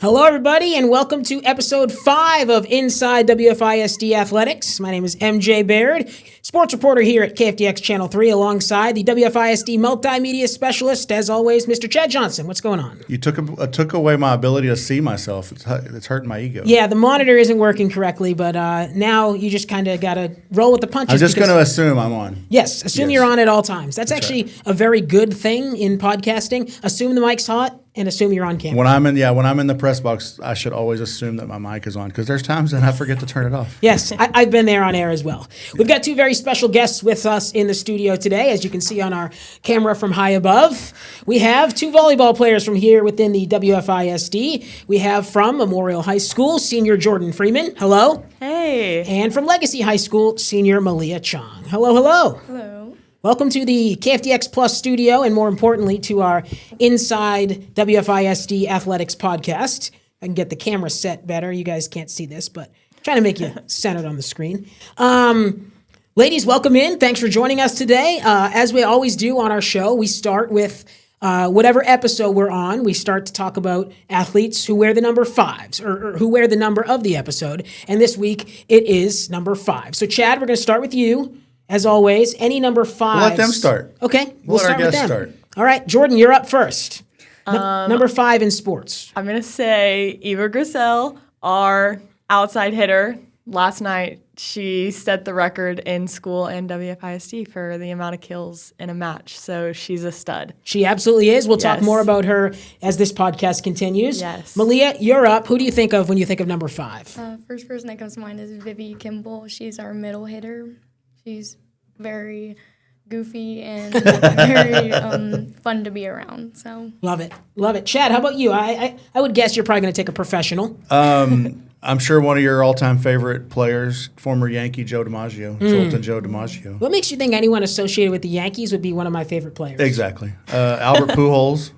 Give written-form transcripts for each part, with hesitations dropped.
Hello, everybody, and welcome to episode 5 of Inside WFISD Athletics. My name is MJ Baird, sports reporter here at KFDX Channel 3, alongside the WFISD multimedia specialist, as always, Mr. Chad Johnson. What's going on? You took away my ability to see myself. It's hurting my ego. Yeah, the monitor isn't working correctly, but now you just kind of got to roll with the punches. I'm just going to assume I'm on. Yes, assume you're on at all times. That's actually a very good thing in podcasting. Assume the mic's hot. And assume you're on camera. When I'm in the press box, I should always assume that my mic is on because there's times that I forget to turn it off. Yes, I've been there on air as well. We've got two very special guests with us in the studio today, as you can see on our camera from high above. We have two volleyball players from here within the WFISD. We have from Memorial High School, senior Jordan Freeman. Hello. Hey. And from Legacy High School, senior Malia Chong. Hello, hello. Hello. Welcome to the KFDX Plus studio, and more importantly, to our Inside WFISD Athletics podcast. I can get the camera set better. You guys can't see this, but I'm trying to make you centered on the screen. Ladies, welcome in. Thanks for joining us today. As we always do on our show, we start with whatever episode we're on. We start to talk about athletes who wear the number 5s, or who wear the number of the episode. And this week, it is number 5. So, Chad, we're going to start with you. As always, any number 5s. We'll let them start. Okay, We'll start let our with them. guests start. All right, Jordan, you're up first. Number 5 in sports. I'm going to say Eva Grissel, our outside hitter. Last night, she set the record in school and WFISD for the amount of kills in a match. So she's a stud. She absolutely is. We'll talk more about her as this podcast continues. Yes. Malia, you're up. Who do you think of when you think of number 5? First person that comes to mind is Vivi Kimball. She's our middle hitter. She's very goofy and very fun to be around. So Love it. Love it. Chad, how about you? I would guess you're probably going to take a professional. I'm sure one of your all-time favorite players, former Yankee Joe DiMaggio, Jolton Joe DiMaggio. What makes you think anyone associated with the Yankees would be one of my favorite players? Exactly. Albert Pujols,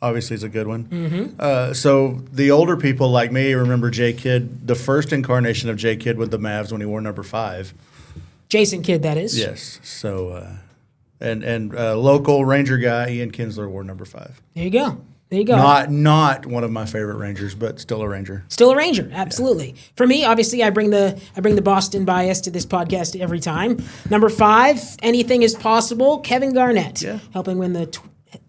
obviously, is a good one. Mm-hmm. So the older people like me remember J. Kidd, the first incarnation of J. Kidd with the Mavs when he wore number 5. Jason Kidd, that is. Yes. So, and local Ranger guy Ian Kinsler wore number 5. There you go. There you go. Not one of my favorite Rangers, but still a Ranger. Still a Ranger, absolutely. Yeah. For me, obviously, I bring the Boston bias to this podcast every time. Number 5, anything is possible. Kevin Garnett, helping win the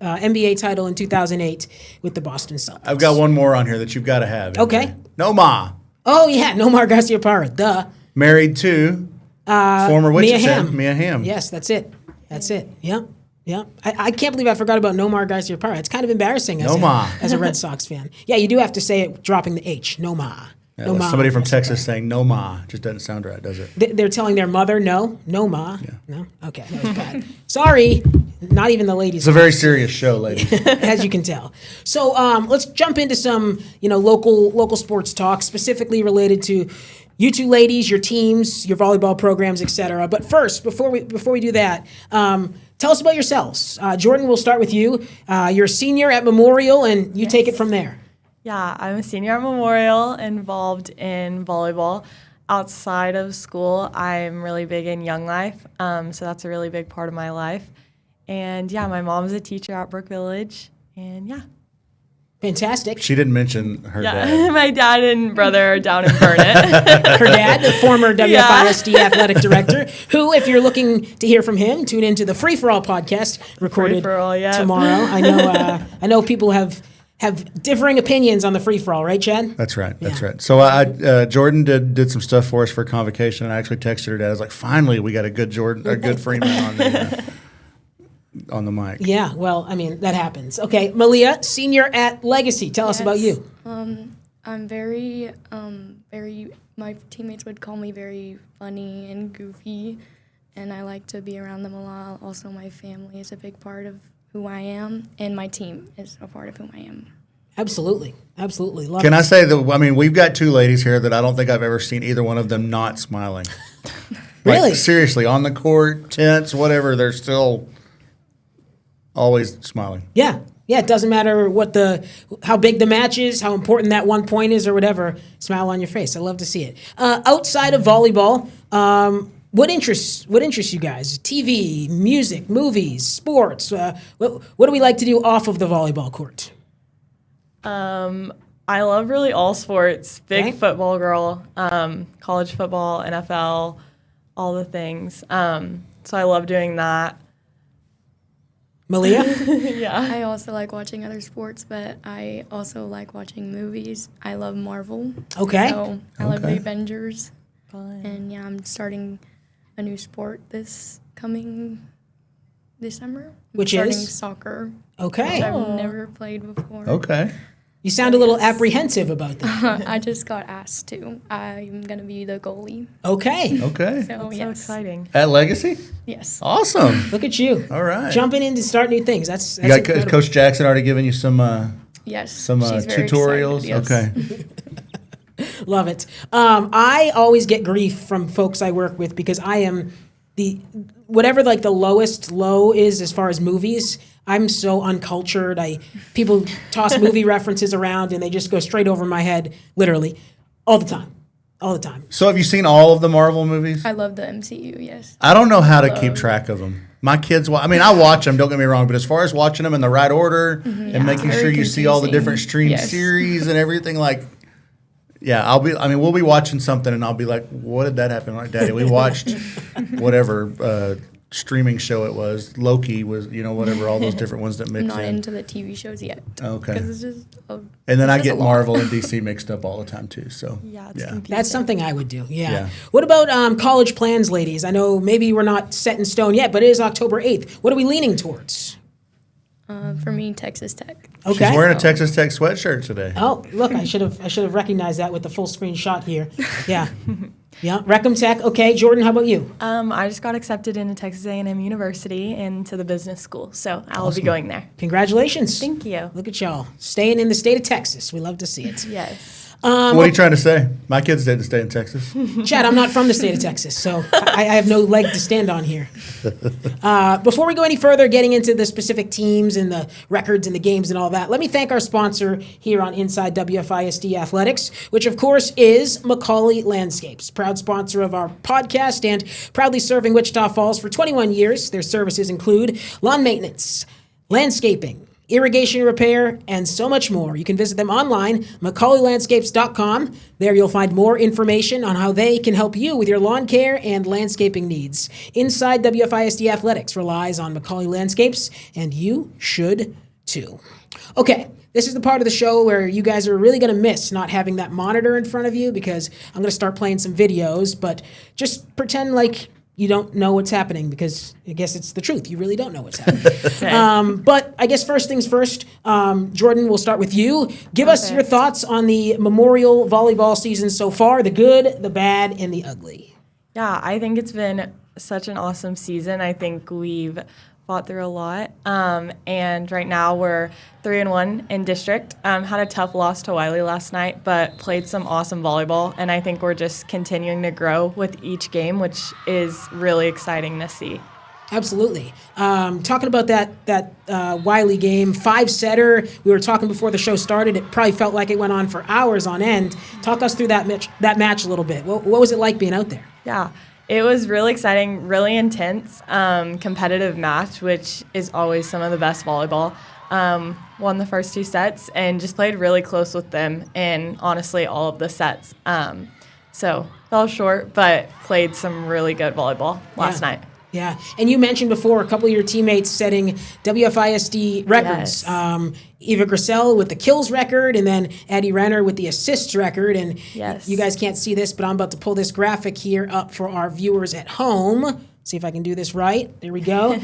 NBA title in 2008 with the Boston Celtics. I've got one more on here that you've got to have. Okay. Nomar. Oh yeah, Nomar Garciaparra. Duh. Married to former Wichita Mia Hamm. Yes, that's it. That's it. Yep. Yeah, I can't believe I forgot about Nomar Garciaparra. It's kind of embarrassing as a Red Sox fan. Yeah, you do have to say it dropping the H. Nomar. Yeah, somebody from Texas saying no ma just doesn't sound right, does it? They're telling their mother no ma. Yeah. No, okay, that was bad. Sorry, not even the ladies. It's a very serious show, ladies, as you can tell. So let's jump into some local sports talk, specifically related to you two ladies, your teams, your volleyball programs, etc. But first, before we do that, tell us about yourselves. Jordan, we'll start with you. You're a senior at Memorial, and you take it from there. Yeah, I'm a senior at Memorial, involved in volleyball. Outside of school, I'm really big in Young Life, so that's a really big part of my life. And yeah, my mom's a teacher at Brook Village, and yeah. Fantastic. She didn't mention her dad. My dad and brother are down in Burnett. Her dad, the former WFISD athletic director, who, if you're looking to hear from him, tune into the Free For All podcast recorded tomorrow. I know people have differing opinions on the Free For All, right, Chad? That's right. That's right. So Jordan did some stuff for us for convocation, and I actually texted her dad. I was like, finally, we got a good Freeman on the mic. Yeah, well, I mean, that happens. Okay, Malia, senior at Legacy. Tell us about you. I'm very, my teammates would call me very funny and goofy, and I like to be around them a lot. Also, my family is a big part of who I am, and my team is a part of who I am. Absolutely. Love Can I say that, we've got two ladies here that I don't think I've ever seen either one of them not smiling. Really? Seriously, on the court, tense, whatever, they're still always smiling. Yeah, it doesn't matter how big the match is, how important that 1 point is or whatever, smile on your face. I love to see it. Outside of volleyball, what interests you guys? TV, music, movies, sports? What do we like to do off of the volleyball court? I love really all sports. Big Okay. football girl. College football, NFL, all the things. So I love doing that. Malia? Yeah. I also like watching other sports, but I also like watching movies. I love Marvel. Okay. So I love Okay. the Avengers. Fun. And yeah, I'm starting a new sport this coming December. I'm Which starting is? soccer, which Okay. I've never played before. Okay. You sound a little apprehensive about that. I just got asked to. I'm gonna be the goalie. Okay. Okay. So So yes, exciting. At Legacy? yes. Awesome. Look at you. All right. Jumping in to start new things. That's You got incredible. Coach Jackson already giving you some Yes. She's very tutorials? excited, yes. Okay. Love it. I always get grief from folks I work with because I am whatever like the lowest low is as far as movies. I'm so uncultured. People toss movie references around and they just go straight over my head, literally, all the time. All the time. So have you seen all of the Marvel movies? I love the MCU. Yes. I don't know how to keep track of them. My kids, I watch them, don't get me wrong, but as far as watching them in the right order and making Very sure you see all the confusing. different stream Yes. series and everything, we'll be watching something and I'll be like, what did that happen? Like, Daddy, we watched whatever streaming show it was. Loki was, whatever, all those different ones that mix Not in. into the TV shows yet. Okay. Because it's just. And then I it's just get a lot. Marvel and DC mixed up all the time too. So Yeah, it's confusing. That's something I would do. Yeah. Yeah. What about college plans, ladies? I know maybe we're not set in stone yet, but it is October 8th. What are we leaning towards? For me, Texas Tech. Okay. She's wearing a Texas Tech sweatshirt today. Oh, look, I should have recognized that with the full screen shot here. Yeah. Yeah. Recom Tech. Okay. Jordan, how about you? I just got accepted into Texas A&M University and to the business school, so I will be going there. Congratulations. Thank you. Look at y'all. Staying in the state of Texas. We love to see it. Yes. What are you trying to say? My kids didn't stay in Texas. Chad, I'm not from the state of Texas, so I have no leg to stand on here. Before we go any further, getting into the specific teams and the records and the games and all that, let me thank our sponsor here on Inside WFISD Athletics, which of course is Macaulay Landscapes, proud sponsor of our podcast and proudly serving Wichita Falls for 21 years. Their services include lawn maintenance, landscaping, irrigation repair, and so much more. You can visit them online, MacaulayLandscapes.com. There you'll find more information on how they can help you with your lawn care and landscaping needs. Inside WFISD Athletics relies on Macaulay Landscapes, and you should too. Okay, this is the part of the show where you guys are really going to miss not having that monitor in front of you because I'm going to start playing some videos, but just pretend like you don't know what's happening because I guess it's the truth. You really don't know what's happening. But I guess first things first, Jordan, we'll start with you. Give us your thoughts on the Memorial volleyball season so far, the good, the bad, and the ugly. Yeah, I think it's been such an awesome season. I think we've fought through a lot. And right now we're 3-1 in district. Had a tough loss to Wiley last night, but played some awesome volleyball. And I think we're just continuing to grow with each game, which is really exciting to see. Absolutely. Talking about that Wiley game, 5-setter. We were talking before the show started. It probably felt like it went on for hours on end. Talk us through that match a little bit. What was it like being out there? Yeah, it was really exciting, really intense, competitive match, which is always some of the best volleyball. Won the first 2 sets and just played really close with them in honestly all of the sets. So fell short, but played some really good volleyball last night. Yeah, and you mentioned before a couple of your teammates setting WFISD records. Yes. Eva Grissel with the kills record, and then Addie Renner with the assists record. And Yes. you guys can't see this, but I'm about to pull this graphic here up for our viewers at home. See if I can do this right. There we go.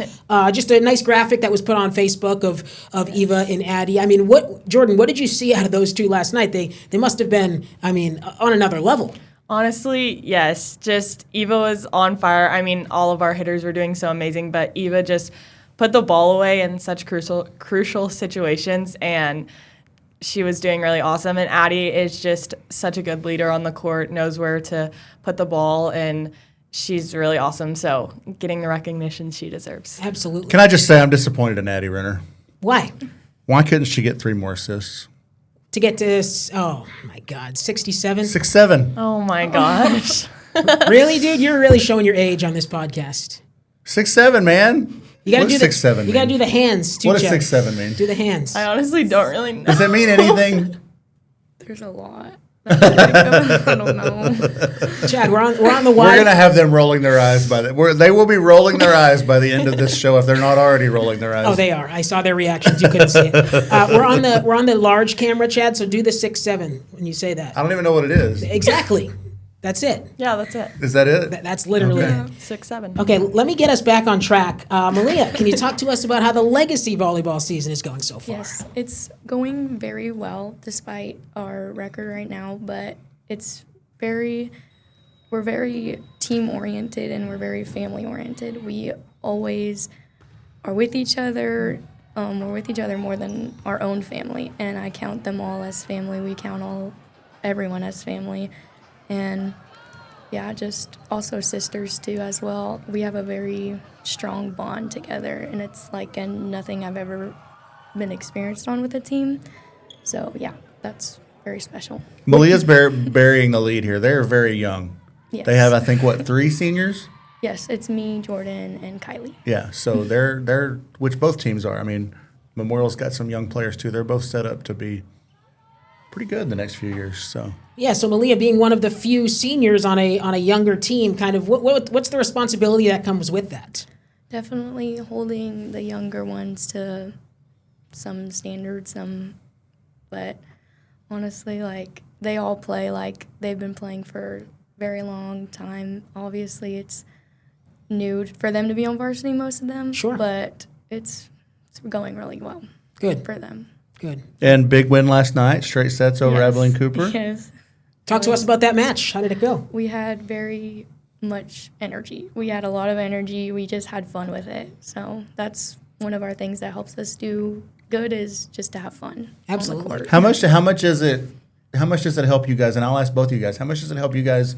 Just a nice graphic that was put on Facebook of Eva and Addie. I mean, Jordan, what did you see out of those two last night? They must have been, on another level. Honestly, yes. Just Eva was on fire. I mean, all of our hitters were doing so amazing, but Eva just put the ball away in such crucial situations, and she was doing really awesome. And Addie is just such a good leader on the court, knows where to put the ball, and she's really awesome. So getting the recognition she deserves. Absolutely. Can I just say I'm disappointed in Addie Renner. Why? Why couldn't she get 3 more assists? To get to, oh my God, 67? 6'7". Oh my gosh. Really, dude? You're really showing your age on this podcast. 6'7", man. You gotta What do does 6'7" You gotta mean? do the hands too. What does Chad. 6'7" mean? Do the hands. I honestly don't really know. Does it mean anything? There's a lot. I don't know. Chad, we're on the We're wide. gonna have them rolling their eyes they will be rolling their eyes by the end of this show if they're not already rolling their eyes. Oh, they are. I saw their reactions. You couldn't see it. We're on the large camera, Chad. So do the 6'7" when you say that. I don't even know what it is. Exactly. That's it. Yeah, that's it. Is that it? That's literally it. 6'7". Okay, let me get us back on track. Malia, can you talk to us about how the legacy volleyball season is going so far? Yes, it's going very well despite our record right now, but we're very team oriented and we're very family oriented. We always are with each other. We're with each other more than our own family, and I count them all as family. We count everyone as family, and yeah, just also sisters too as well. We have a very strong bond together, and it's like nothing I've ever been experienced on with a team. So yeah, that's very special. Malia's burying the lead here. They're very young. Yes. They have, I think, 3 seniors? Yes, it's me, Jordan, and Kylie. Yeah, so they're which both teams are. I mean, Memorial's got some young players too. They're both set up to be pretty good in the next few years. So Yeah, so Malia being one of the few seniors on a younger team, kind of what's the responsibility that comes with that? Definitely holding the younger ones to some standards, but honestly, like, they all play like they've been playing for a very long time. Obviously, it's new for them to be on varsity, most of them. Sure. But it's going really well. Good. For them. Good. and big win last night, straight sets over Yes. Abilene Cooper. Yes. Talk to us about that match. How did it go? We had very much energy. We had a lot of energy. We just had fun with it. So that's one of our things that helps us do good, is just to have fun. Absolutely. On the court. How much does it help you guys? And I'll ask both of you guys. How much does it help you guys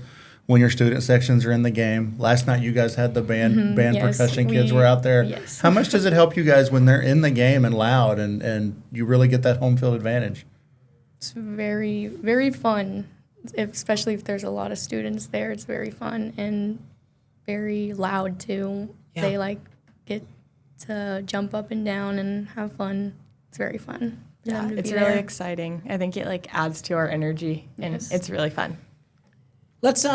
when your student sections are in the game? Last night you guys had the band yes, percussion kids were out there. yes. How much does it help you guys when they're in the game and loud and you really get that home field advantage? It's very, very fun, especially if there's a lot of students there. It's very fun and very loud too. Yeah. They get to jump up and down and have fun. It's very fun. for Yeah, them to it's be really there. exciting. I think it adds to our energy, and Yes. it's really fun. Let's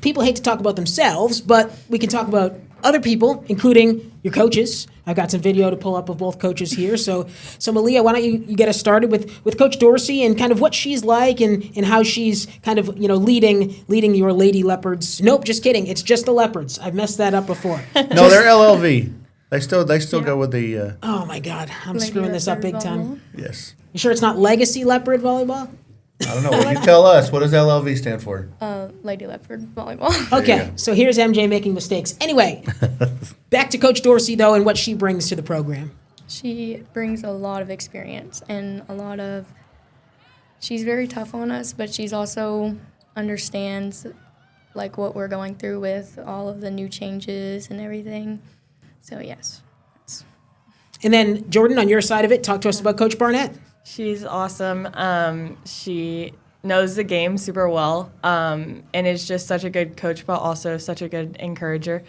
people hate to talk about themselves, but we can talk about other people, including your coaches. I've got some video to pull up of both coaches here. So Malia, why don't you get us started with Coach Dorsey and kind of what she's like and how she's kind of leading your Lady Leopards. Nope, just kidding. It's just the Leopards. I've messed that up before. No, they're LLV. They still go with the Oh my God, I'm Lady screwing this up Leopard big time. yes. You sure it's not Legacy Leopard volleyball? I don't know. Well, you tell us. What does LLV stand for? Lady Leopard volleyball. you Okay, go. so here's MJ making mistakes. Anyway, back to Coach Dorsey though and what she brings to the program. She brings a lot of experience and she's very tough on us, but she's also understands like what we're going through with all of the new changes and everything. So yes. And then Jordan, on your side of it, talk to us about Coach Barnett. She's awesome. She knows the game super well, and is just such a good coach, but also such a good encourager.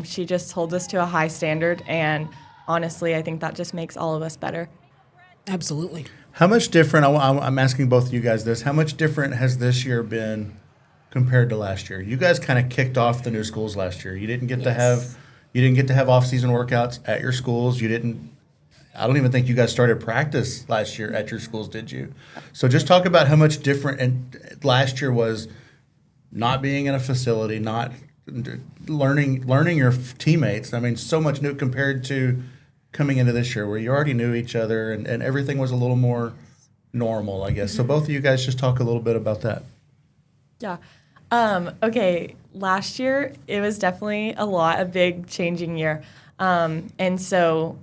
She just holds us to a high standard, and honestly, I think that just makes all of us better. Absolutely. How much different? I'm asking both of you guys this. How much different has this year been compared to last year? You guys kind of kicked off the new schools last year. You didn't get to have off-season workouts at your schools. I don't even think you guys started practice last year at your schools, did you? So just talk about how much different and last year was not being in a facility, not learning your teammates. I mean, so much new compared to coming into this year where you already knew each other and everything was a little more normal, I guess. So both of you guys just talk a little bit about that. Yeah. Okay, last year, it was definitely a big changing year. And so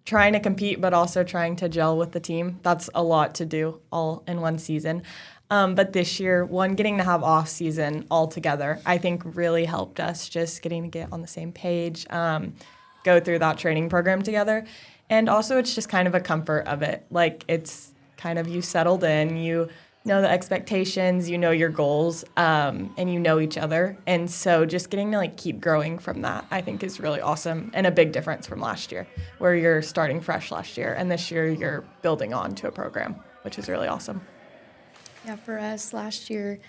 trying to compete, but also trying to gel with the team, that's a lot to do all in one season. But this year, getting to have off season all together, I think really helped us just getting to get on the same page, go through that training program together. And also it's just kind of a comfort of it. Like it's kind of you settled in, you know the expectations, you know your goals, and you know each other. And so just getting to keep growing from that, I think is really awesome and a big difference from last year where you're starting fresh last year and this year you're building on to a program, which is really awesome. Yeah, for us last year,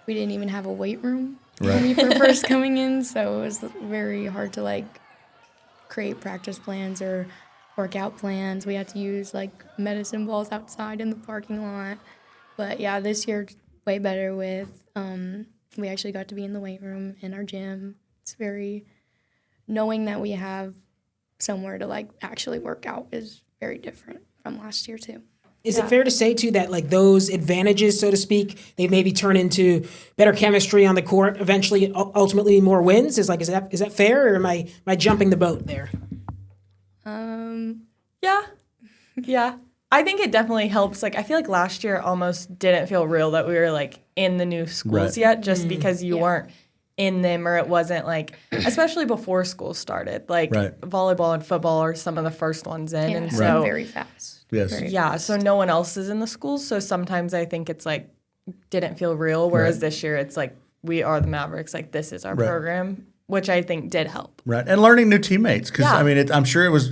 we didn't even have a weight room Right. when we were first coming in, so it was very hard to like create practice plans or workout plans. We had to use like medicine balls outside in the parking lot. But yeah, this year way better with we actually got to be in the weight room in our gym. It's very knowing that we have somewhere to like actually work out is very different from last year too. Is it fair to say too that like those advantages, so to speak, they maybe turn into better chemistry on the court, eventually, ultimately more wins? Is that fair, or am I jumping the boat there? Yeah. I think it definitely helps. Like, I feel like last year almost didn't feel real that we were like in the new schools yet, just because you weren't in them, or it wasn't like, especially before school started, like volleyball and football are some of the first ones in, and so very fast. Yes. Very yeah, so no one else is in the schools, so sometimes I think it's like didn't feel real, whereas this year it's like we are the Mavericks, like this is our program, which I think did help. Right, and learning new teammates because I mean, I'm sure it's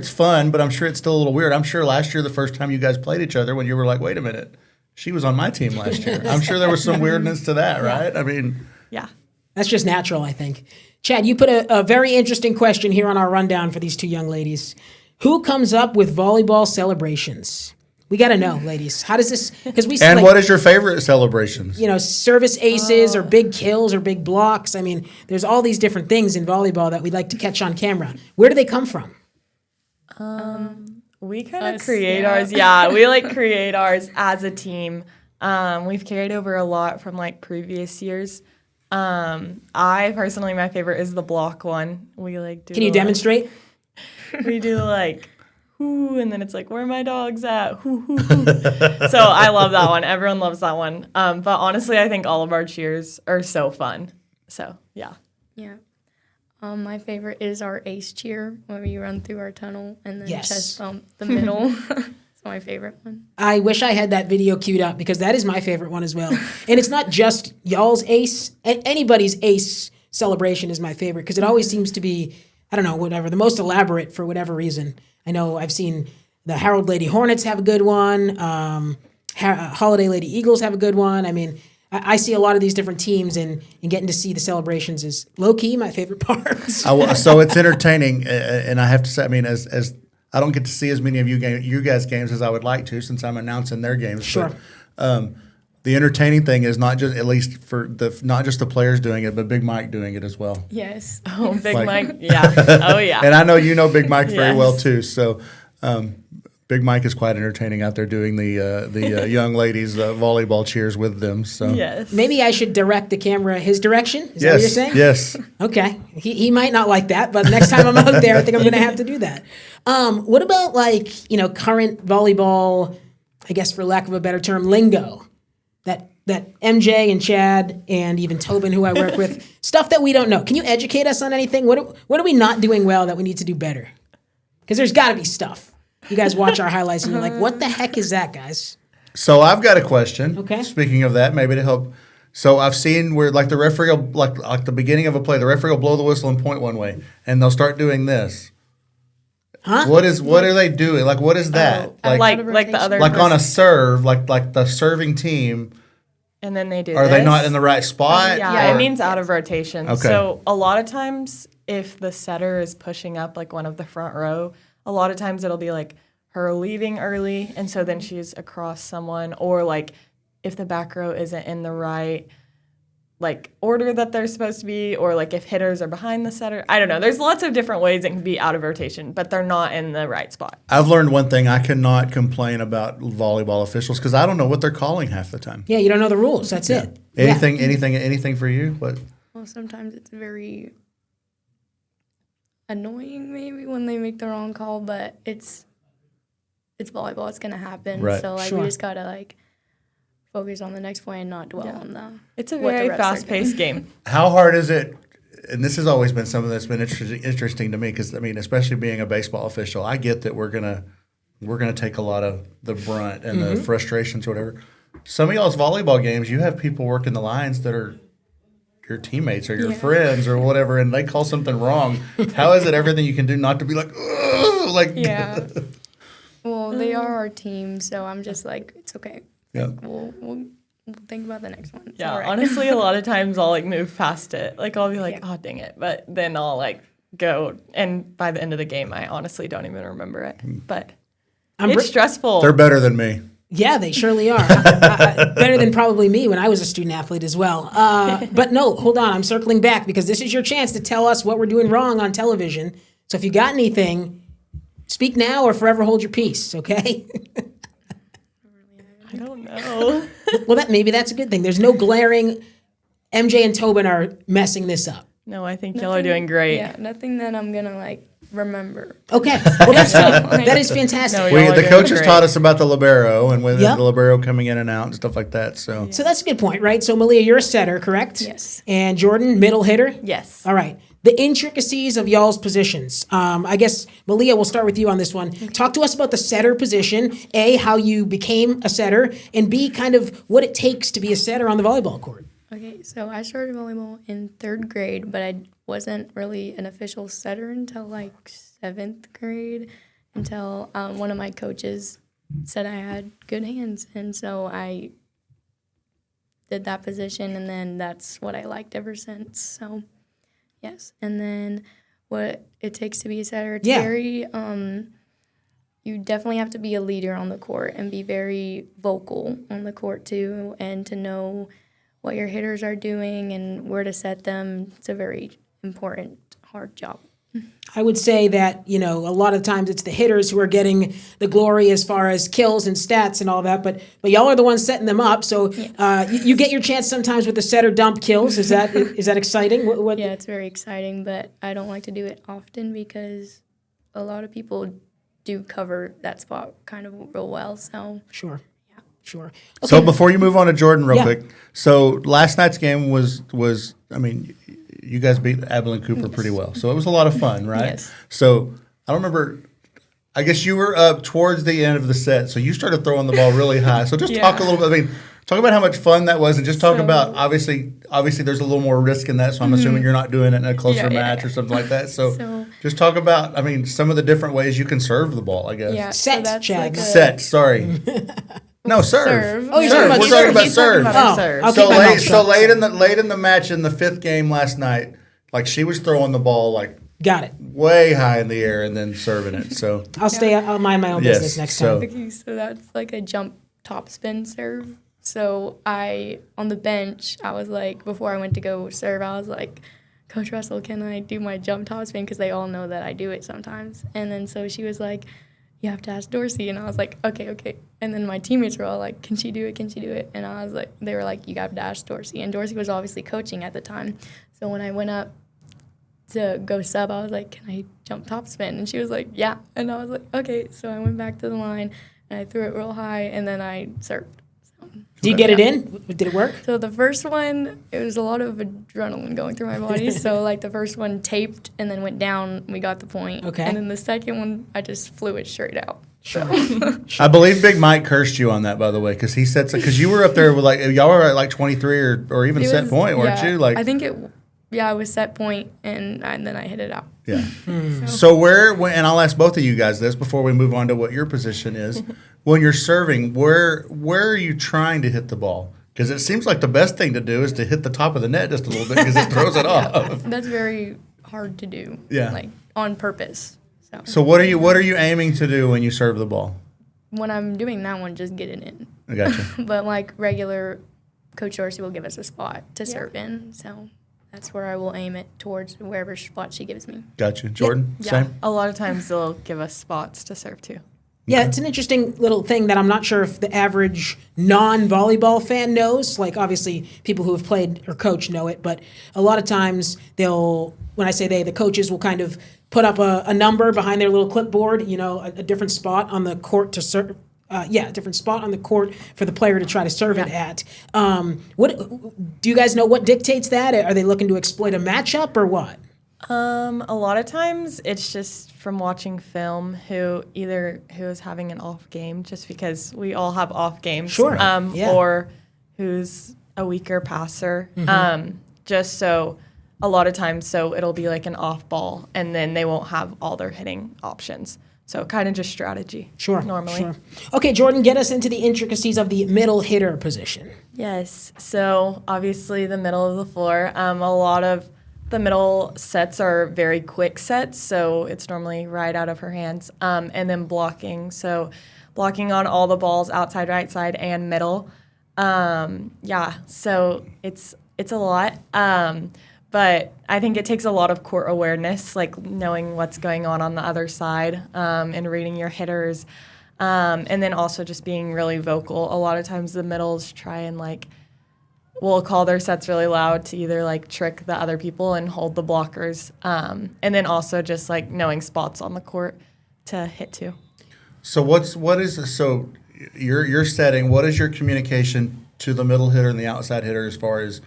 fun, but I'm sure it's still a little weird. I'm sure last year, the first time you guys played each other, when you were like, "Wait a minute, she was on my team last year." I'm sure there was some weirdness to that, right? I mean, Yeah. That's just natural, I think. Chad, you put a very interesting question here on our rundown for these two young ladies. Who comes up with volleyball celebrations? We got to know, ladies. How does this? Because we and what is your favorite celebrations? Service aces or big kills or big blocks. I mean, there's all these different things in volleyball that we like to catch on camera. Where do they come from? We kind of Us, create yeah. ours. Yeah, we like create ours as a team. We've carried over a lot from like previous years. I personally, my favorite is the block one. We like do. Can you demonstrate? We do like, whoo, and then it's like, where are my dogs at? Whoo, whoo, whoo. So I love that one. Everyone loves that one. But honestly, I think all of our cheers are so fun. So yeah. Yeah. My favorite is our ace cheer when we run through our tunnel and then chest bump the middle. It's my favorite one. I wish I had that video queued up because that is my favorite one as well. And it's not just y'all's ace. Anybody's ace celebration is my favorite because it always seems to be, I don't know, whatever, the most elaborate for whatever reason. I know I've seen the Harold Lady Hornets have a good one. Holiday Lady Eagles have a good one. I mean, I see a lot of these different teams, and getting to see the celebrations is low-key my favorite part. So it's entertaining, and I have to say, I mean, as I don't get to see as many of you guys' games as I would like to, since I'm announcing their games. Sure. But, the entertaining thing is not just, at least for not just the players doing it, but Big Mike doing it as well. Yes. Oh, Big Like- Mike. Yeah. Oh, yeah. And I know you know Big Mike very Yes. well too. So Big Mike is quite entertaining out there doing the young ladies volleyball cheers with them. So Yes. Maybe I should direct the camera his direction. Is that what you're saying? Yes. Okay. He might not like that, but next time I'm out there, I think I'm going to have to do that. What about current volleyball, I guess for lack of a better term, lingo? That MJ and Chad and even Tobin, who I work with, stuff that we don't know. Can you educate us on anything? What are we not doing well that we need to do better? Because there's got to be stuff. You guys watch our highlights and you're like, what the heck is that, guys? So I've got a question. Okay. Speaking of that, maybe to help. So I've seen where like the referee will, like the beginning of a play, the referee will blow the whistle and point one way, and they'll start doing this. Huh? What are they doing? Like what is that? Like the other. like on a person. serve, like the serving team. And then they do. Are they this. not in the right spot? Yeah, or- it means out of rotation. Okay. So a lot of times, if the setter is pushing up like one of the front row, a lot of times it'll be like her leaving early, and so then she's across someone, or like if the back row isn't in the right like order that they're supposed to be, or like if hitters are behind the setter. I don't know. There's lots of different ways it can be out of rotation, but they're not in the right spot. I've learned one thing: I cannot complain about volleyball officials because I don't know what they're calling half the time. Yeah, you don't know the rules. That's it. Anything for you? What? Well, sometimes it's very annoying maybe when they make the wrong call, but it's volleyball. It's gonna happen. Right. So Sure. we just gotta focus on the next point and not dwell on the. It's a what the very refs are fast-paced game. How hard is it? And this has always been something that's been interesting to me because I mean, especially being a baseball official, I get that we're gonna take a lot of the brunt and the frustrations, or whatever. Some of y'all's volleyball games, you have people working the lines that are your teammates or your friends or whatever, and they call something wrong. How is it everything you can do not to be like, ugh, like? Yeah. Well, they are our team, so I'm just like, it's okay. Yeah. We'll think about the next one. It's Yeah, all right. honestly, a lot of times I'll like move past it. Like I'll be like, oh dang it, but then I'll like go, and by the end of the game, I honestly don't even remember it. But it's stressful. They're better than me. Yeah, they surely are. Better than probably me when I was a student athlete as well. But no, hold on. I'm circling back because this is your chance to tell us what we're doing wrong on television. So if you got anything, speak now or forever hold your peace, okay? I don't know. Well, maybe that's a good thing. There's no glaring MJ and Tobin are messing this up. No, I think y'all are doing great. Yeah, nothing that I'm going to like remember. Okay. Well, that is fantastic. No, y'all are The doing coaches great. taught us about the libero and with Yep. the libero coming in and out and stuff like that. So So that's a good point, right? So Malia, you're a setter, correct? Yes. And Jordan, middle hitter? Yes. All right. The intricacies of y'all's positions. I guess, Malia, we'll start with you on this one. Talk to us about the setter position. A, how you became a setter, and B, kind of what it takes to be a setter on the volleyball court. Okay, so I started volleyball in 3rd grade, but I wasn't really an official setter until like 7th grade, until one of my coaches said I had good hands, and so I did that position, and then that's what I liked ever since. So, yes. And then what it takes to be a setter, it's very, you definitely have to be a leader on the court and be very vocal on the court too, and to know what your hitters are doing and where to set them. It's a very important, hard job. I would say that, a lot of times it's the hitters who are getting the glory as far as kills and stats and all that, but y'all are the ones setting them up. So you get your chance sometimes with the setter dump kills. Is that exciting? What? Yeah, it's very exciting, but I don't like to do it often because a lot of people do cover that spot kind of real well. So Sure. Okay. So before you move on to Jordan real Yeah. quick, so last night's game was I mean, you guys beat Abilene Cooper pretty well. So it was a lot of fun, right? Yes. So I don't remember, I guess you were up towards the end of the set, so you started throwing the ball really high. So just talk a little bit, talk about how much fun that was and just talk about, obviously there's a little more risk in that, so I'm assuming you're not doing it in a closer match or something like that. So just talk about, some of the different ways you can serve the ball, I guess. yeah, Set, so that's Chad. like a Set, sorry. No, serve. serve. Oh, you're Serve. talking about We're serve. talking about He's serve. talking about Oh, serve. I'll So keep my mouth late, shut. late in the match in the 5th game last night, like she was throwing the ball like Got it. way high in the air and then serving it. So I'll mind my own Yes, business next so- time. Okay, so that's like a jump top spin serve. So on the bench, I was like, before I went to go serve, I was like, Coach Russell, can I do my jump top spin? Because they all know that I do it sometimes. And then so she was like, you have to ask Dorsey. And I was like, okay. And then my teammates were all like, can she do it? Can she do it? And I was like, they were like, you got to ask Dorsey. And Dorsey was obviously coaching at the time. So when I went up to go sub, I was like, can I jump top spin? And she was like, yeah. And I was like, okay. So I went back to the line and I threw it real high and then I served. Did you get it in? Did it work? So the first one, it was a lot of adrenaline going through my body. So like the first one taped and then went down. We got the point. Okay. And then the second one, I just flew it straight out. Sure. I believe Big Mike cursed you on that, by the way, because he said because you were up there with y'all were at like 23 or even It set was- point, weren't yeah, you? Like I think it was set point and then I hit it out. yeah. So and I'll ask both of you guys this before we move on to what your position is. When you're serving, where are you trying to hit the ball? Because it seems like the best thing to do is to hit the top of the net just a little bit because it throws it off. That's very hard to do. Yeah. Like on purpose. So what are you aiming to do when you serve the ball? When I'm doing that one, just get it in. I got you. But like regular, Coach Dorsey will give us a spot to serve in. So that's where I will aim it towards wherever spot she gives me. Got you. Jordan, Yeah, same? a lot of times they'll give us spots to serve to. Yeah, it's an interesting little thing that I'm not sure if the average non-volleyball fan knows. Like, obviously, people who have played or coached know it, but a lot of times when I say the coaches will kind of put up a number behind their little clipboard, a different spot on the court to serve. A different spot on the court for the player to try to serve it at. What do you guys know? What dictates that? Are they looking to exploit a matchup or what? A lot of times it's just from watching film who is having an off game, just because we all have off games. Sure. Yeah. Or who's a weaker passer. Just so a lot of times, so it'll be like an off ball and then they won't have all their hitting options. So kind of just strategy. Sure. Normally. Sure. Okay, Jordan, get us into the intricacies of the middle hitter position. Yes. So obviously the middle of the floor. A lot of the middle sets are very quick sets, so it's normally right out of her hands. And then blocking. So blocking on all the balls outside, right side, and middle. So it's a lot. But I think it takes a lot of court awareness, like knowing what's going on the other side, and reading your hitters. And then also just being really vocal. A lot of times the middles try and will call their sets really loud to either trick the other people and hold the blockers. And then also just knowing spots on the court to hit to. So so you're setting, what is your communication to the middle hitter and the outside hitter as far as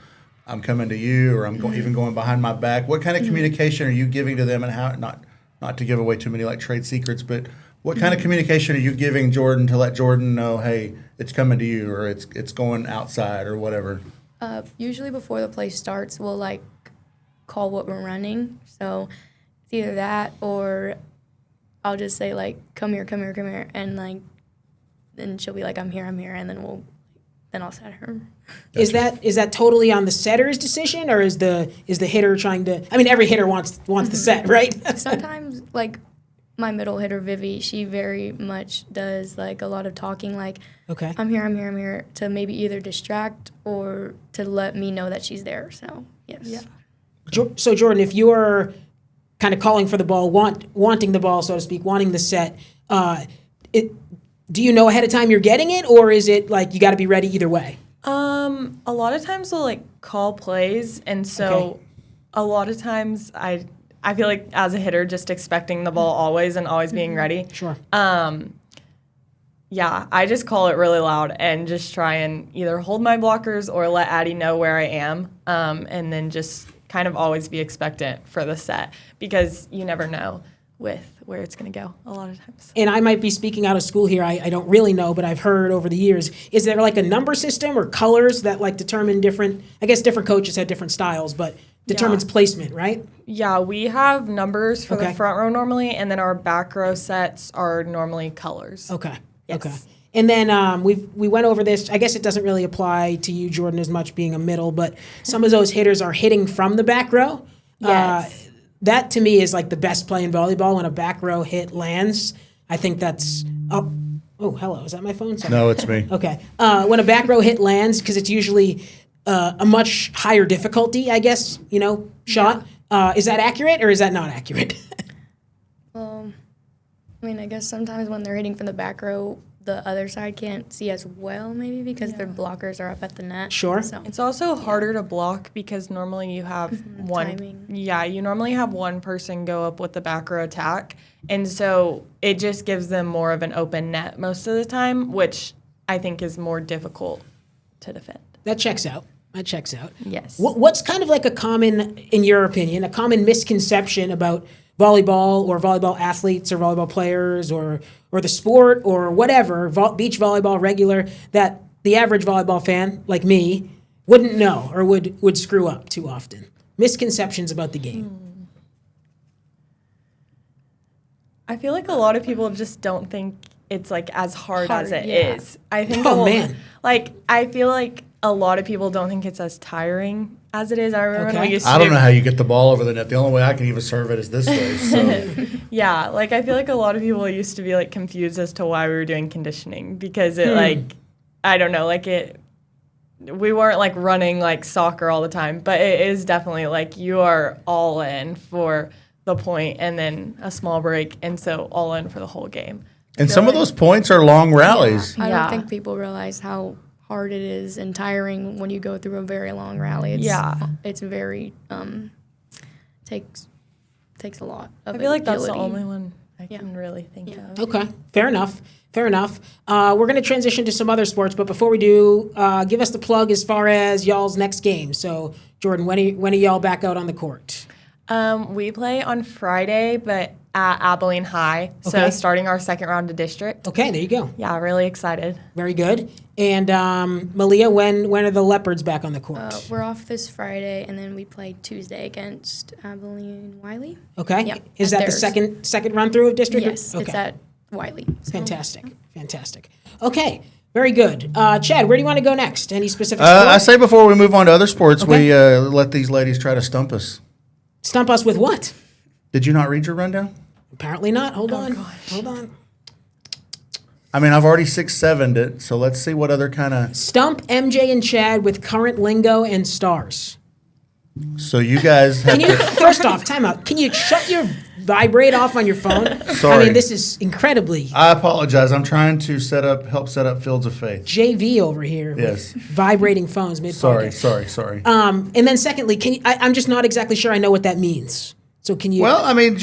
I'm coming to you, or I'm even going behind my back? What kind of communication are you giving to them, and how, not to give away too many trade secrets, but what kind of communication are you giving Jordan to let Jordan know, hey, it's coming to you, or it's going outside, or whatever? Usually before the play starts, we'll call what we're running. So it's either that, or I'll just say come here, and then she'll be like, I'm here, and then I'll set her. Is that totally on the setter's decision, or is the hitter trying to? I mean, every hitter wants the set, right? Sometimes my middle hitter Vivi, she very much does a lot of talking, Okay. I'm here, to maybe either distract or to let me know that she's there. So yes. Yeah. So Jordan, if you're kind of calling for the ball, wanting the ball, so to speak, wanting the set, do you know ahead of time you're getting it, or is it you got to be ready either way? A lot of times we'll call plays, and so a lot of times I feel as a hitter, just expecting the ball always and always being ready. Sure. I just call it really loud and just try and either hold my blockers or let Addie know where I am, and then just kind of always be expectant for the set, because you never know with where it's going to go a lot of times. And I might be speaking out of school here. I don't really know, but I've heard over the years. Is there a number system or colors that determine different? I guess different coaches have different styles, but determines placement, right? Yeah, we have numbers for Okay. the front row normally, and then our back row sets are normally colors. Okay. Yes. Okay. And then we went over this. I guess it doesn't really apply to you, Jordan, as much being a middle, but some of those hitters are hitting from the back row. Yes. That to me is the best play in volleyball, when a back row hit lands. I think that's oh hello, is that my phone? Sorry. No, it's me. Okay. When a back row hit lands, because it's usually a much higher difficulty, I guess, shot. Is that accurate, or is that not accurate? I guess sometimes when they're hitting from the back row, the other side can't see as well, maybe because their blockers are up at the net. Sure. So It's also harder to block because normally you have one. timing. Yeah, you normally have one person go up with the back row attack, and so it just gives them more of an open net most of the time, which I think is more difficult to defend. That checks out. Yes. What's kind of a common, in your opinion, a common misconception about volleyball or volleyball athletes or volleyball players or the sport or whatever, beach volleyball regular, that the average volleyball fan like me wouldn't know or would screw up too often? Misconceptions about the game. I feel like a lot of people just don't think it's as hard as it yeah. is. I think Man. I feel like a lot of people don't think it's as tiring as it is. I remember when Okay. we used to I don't know how you get the ball over the net. The only way I can even serve it is this way. So Yeah, I feel like a lot of people used to be confused as to why we were doing conditioning, because it I don't know, we weren't running soccer all the time, but it is definitely you are all in for the point and then a small break, and so all in for the whole game. and some of those points are long rallies. I Yeah. don't think people realize how hard it is and tiring when you go through a very long rally. It's very takes a lot of I feel like that's the agility. only one I can really think of. Okay, fair enough. We're going to transition to some other sports, but before we do, give us the plug as far as y'all's next game. So, Jordan, when are y'all back out on the court? We play on Friday, but at Abilene High. So Okay. starting our second round of district. Okay, there you go. Yeah, really excited. Very good. And Malia, when are the Leopards back on the court? We're off this Friday, and then we play Tuesday against Abilene Wiley. Okay. Yeah, Is at that the theirs. second run through of district? Yes, Okay. it's at Wiley. So. Fantastic. Okay. Very good. Chad, where do you want to go next? Any specific I sport? say before we move on to other sports, Okay. we let these ladies try to stump us. Stump us with what? Did you not read your rundown? Apparently not. Hold on. Hold on. I mean, I've already 6-7'd it, so let's see what other kind of. Stump MJ and Chad with current lingo and stars. So you guys have Can you, to. first off, time out. Can you shut your vibrate off on your phone? I Sorry. mean, this is incredibly I apologize. I'm trying to help set up Fields of Faith. JV over here. Yes. With vibrating phones mid Sorry. And then secondly, can you, I'm just not exactly sure I know what that means. So can you? Well, I mean,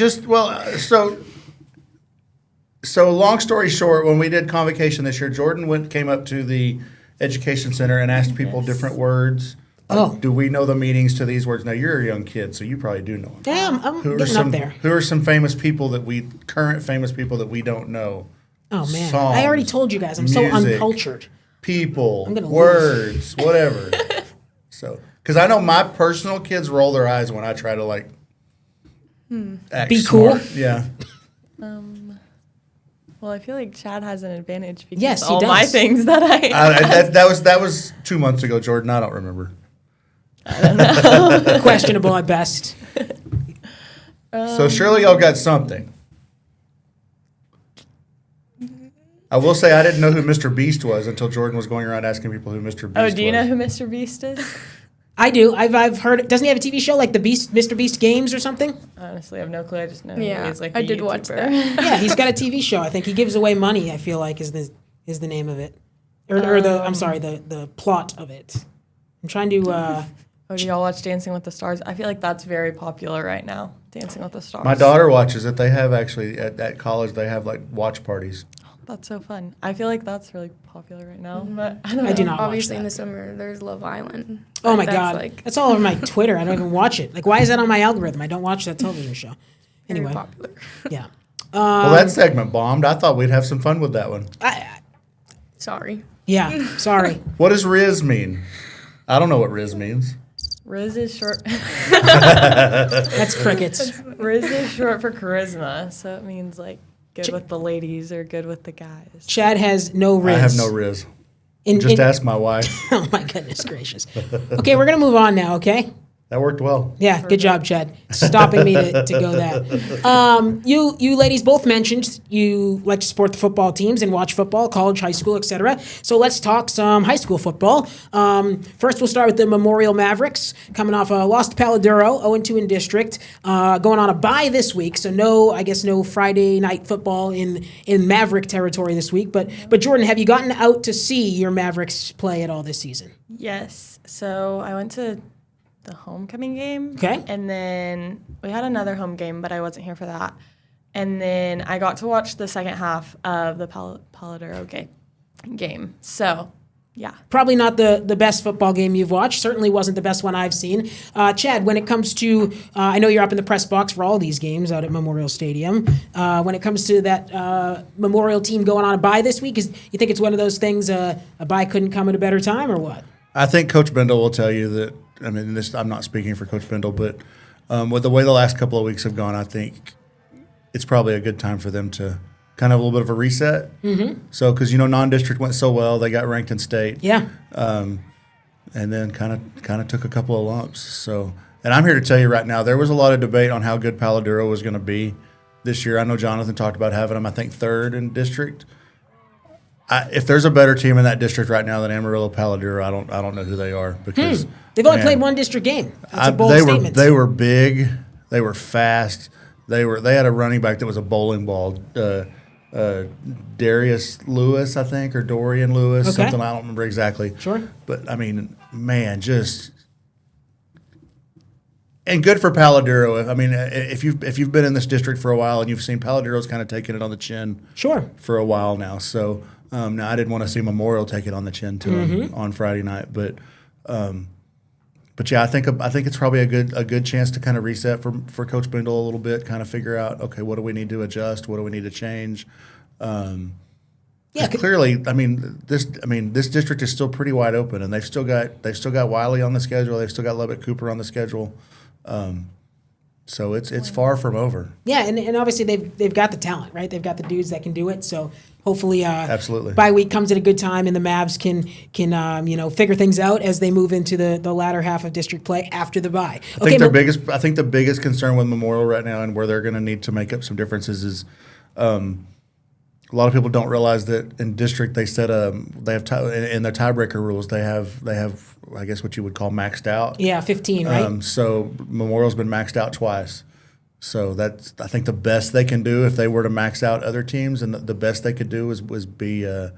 so long story short, when we did convocation this year, Jordan came up to the education center and asked people different words. Oh. Do we know the meanings to these words? Now you're a young kid, so you probably do know them. Damn, I'm getting up there. Who are some famous people current famous people that we don't know? Oh man, Songs, I already told you guys I'm so music. uncultured. People, I'm gonna words, whatever. So, because I know my personal kids roll their eyes when I try to act Be cool? smart. Yeah. Well, I feel like Chad has an advantage because Yes, he all my does. things that That was 2 months ago, Jordan. I don't remember. Questionable at best. So surely y'all got something. I will say I didn't know who Mr. Beast was until Jordan was going around asking people who Mr. Beast was. Oh, do you know who Mr. Beast is? I do. I've heard. Doesn't he have a TV show like the Mr. Beast Games or something? Honestly, I have no clue. I just know Yeah, he's like I a did watch YouTuber. that. Yeah, he's got a TV show. I think he gives away money. I feel like is the name of it, or the I'm sorry, the plot of it. I'm trying to. Oh, do y'all watch Dancing with the Stars? I feel like that's very popular right now. Dancing with the Stars. My daughter watches it. They have actually at college they have like watch parties. That's so fun. I feel like that's really popular right now. But I don't know. I do not watch Obviously, in that. the summer, there's Love Island. Oh my That's god, like that's all over my Twitter. I don't even watch it. Like, why is that on my algorithm? I don't watch that television show. very Anyway, popular. yeah. Well, that segment bombed. I thought we'd have some fun with that one. Sorry. Yeah. Sorry. What does Riz mean? I don't know what Riz means. Riz is short. That's crickets. Riz is short for charisma, so it means like good with the ladies or good with the guys. Chad has no riz. I have no Riz. In- Just in- ask my wife. Oh my goodness gracious. Okay, we're gonna move on now. Okay. That worked well. Yeah, good job, Chad. Stopping me to go that. You ladies both mentioned you like to support the football teams and watch football, college, high school, etc. So let's talk some high school football. First, we'll start with the Memorial Mavericks, coming off a loss to Paladuro, 0-2 in district, going on a bye this week. So no Friday night football in Maverick territory this week. But Jordan, have you gotten out to see your Mavericks play at all this season? Yes. So I went to the homecoming game. Okay. And then we had another home game, but I wasn't here for that. And then I got to watch the second half of the Paladuro game. So, yeah. Probably not the best football game you've watched. Certainly wasn't the best one I've seen. Chad, when it comes to, I know you're up in the press box for all these games out at Memorial Stadium. When it comes to that Memorial team going on a bye this week, you think it's one of those things, a bye couldn't come at a better time or what? I think Coach Bendel will tell you that. I mean, I'm not speaking for Coach Bendel, but with the way the last couple of weeks have gone, I think it's probably a good time for them to kind of a little bit of a reset. Mm-hmm. So, because non-district went so well, they got ranked in state. Yeah. And then kind of took a couple of lumps. So, and I'm here to tell you right now, there was a lot of debate on how good Paladuro was going to be this year. I know Jonathan talked about having them, I think, third in district. If there's a better team in that district right now than Amarillo Paladuro, I don't know who they are because They've only played one district game. That's a bold they statement. They were big, they were fast, they had a running back that was a bowling ball. Darius Lewis, I think, or Dorian Lewis, Okay. something I don't remember exactly. Sure. But I mean, man, just and good for Paladuro. I mean, if you've been in this district for a while and you've seen Paladuro's kind of taking it on the chin Sure. for a while now. So now I didn't want to see Memorial take it on the chin to him on Friday night, but But yeah, I think it's probably a good chance to kind of reset for Coach Bindle a little bit, kind of figure out, okay, what do we need to adjust, what do we need to change. Yeah, Clearly, this district is still pretty wide open, and they've still got Wiley on the schedule, they've still got Lubbock Cooper on the schedule, so it's far from over. yeah, and obviously they've got the talent, right? They've got the dudes that can do it. So hopefully, Absolutely. bye week comes at a good time, and the Mavs can figure things out as they move into the latter half of district play after the bye. I think the biggest concern with Memorial right now, and where they're going to need to make up some differences, is a lot of people don't realize that in district they set in their tiebreaker rules they have I guess what you would call maxed out. Yeah, 15, right? So Memorial's been maxed out twice. So that's, I think, the best they can do if they were to max out other teams, and the best they could do was be at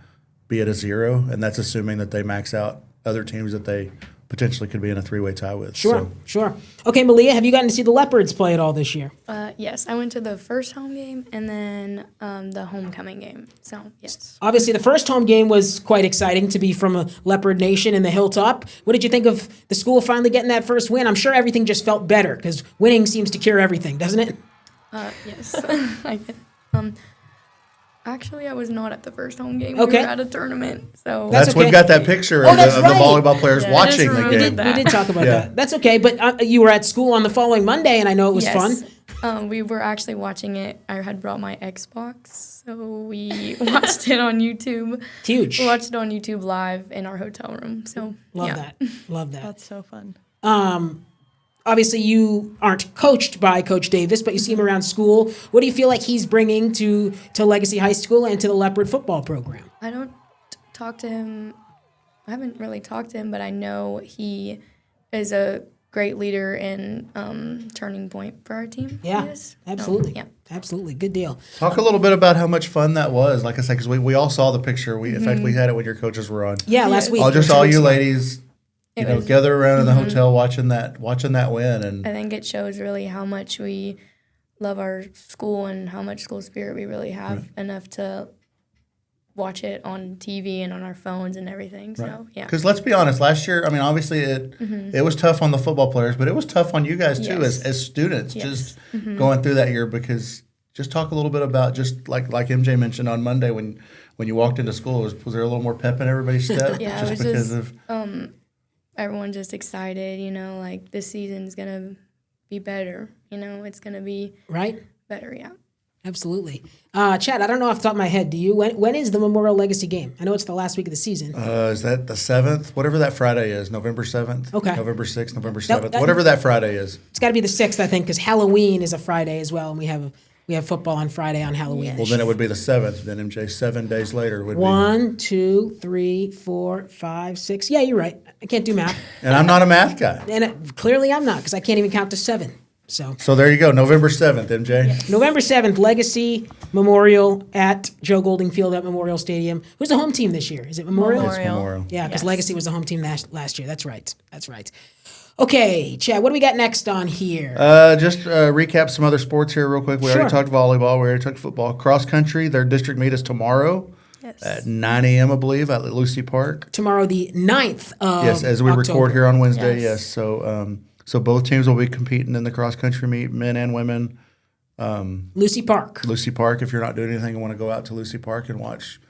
a 0, and that's assuming that they max out other teams that they potentially could be in a 3-way tie with. Sure. Okay, Malia, have you gotten to see the Leopards play at all this year? Yes, I went to the first home game and then the homecoming game. So, yes. Obviously, the first home game was quite exciting to be from a Leopard Nation in the Hilltop. What did you think of the school finally getting that first win? I'm sure everything just felt better because winning seems to cure everything, doesn't it? Yes. Actually, I was not at the first home game. Okay. We were at a tournament. So That's okay. We've got that picture of that's the right. volleyball players Yeah, watching I just the remembered game. that. We did talk about Yeah. that. That's okay, but you were at school on the following Monday, and I know it was yes. fun. We were actually watching it. I had brought my Xbox, so we watched it on YouTube. Huge. We watched it on YouTube live in our hotel room. So Love yeah. that. Love that. That's so fun. Obviously, you aren't coached by Coach Davis, but you see him around school. What do you feel like he's bringing to Legacy High School and to the Leopard football program? I don't talk to him. I haven't really talked to him, but I know he is a great leader and turning point for our team. Yeah, he is. absolutely. Yeah. Absolutely. Good deal. Talk a little bit about how much fun that was. Like I said, because we all saw the picture. In fact, we had it when your coaches were on. Yeah, last week. All or 2 you weeks ago. ladies, It was- gather around in the hotel watching that win, and I think it shows really how much we love our school and how much school spirit we really have enough to watch it on TV and on our phones and everything. So, yeah. Because let's be honest, last year, obviously it was tough on the football players, but it was tough on you guys too Yes. as students, Yes. just going through that year. Because just talk a little bit about, just like MJ mentioned on Monday when you walked into school, was there a little more pep in everybody's step? Yeah, just it was because just, of everyone's just excited, like this season's going to be better. It's going to be Right? better, yeah. Absolutely. Chad, I don't know off the top of my head. Do you? When is the Memorial Legacy game? I know it's the last week of the season. is that the 7th? Whatever that Friday is, November 7th? Okay. November 6th, November No, 7th, that- whatever that Friday is. It's got to be the 6th, I think, because Halloween is a Friday as well, and we have football on Friday on Halloween. Well, then it would be the 7th. Then MJ, 7 days later would be. 1, 2, 3, 4, 5, 6. Yeah, you're right. I can't do math, And I'm not a math guy. and clearly I'm not because I can't even count to 7. So So there you go, November 7th, MJ. November 7th, Legacy Memorial at Joe Golding Field at Memorial Stadium. Who's the home team this year? Is it Memorial? It's Memorial. Yeah, because Yes. Legacy was the home team last year. That's right. Okay, Chad, what do we got next on here? Just recap some other sports here real quick. We already Sure. talked volleyball. We already talked football. Cross country, their district meet is tomorrow Yes. at 9 a.m., I believe, at Lucy Park. Tomorrow, the 9th of Yes, as we October. record here on Wednesday, Yes. yes. So both teams will be competing in the cross country meet, men and women. Lucy Park. Lucy Park, if you're not doing anything, you want to go out to Lucy Park and watch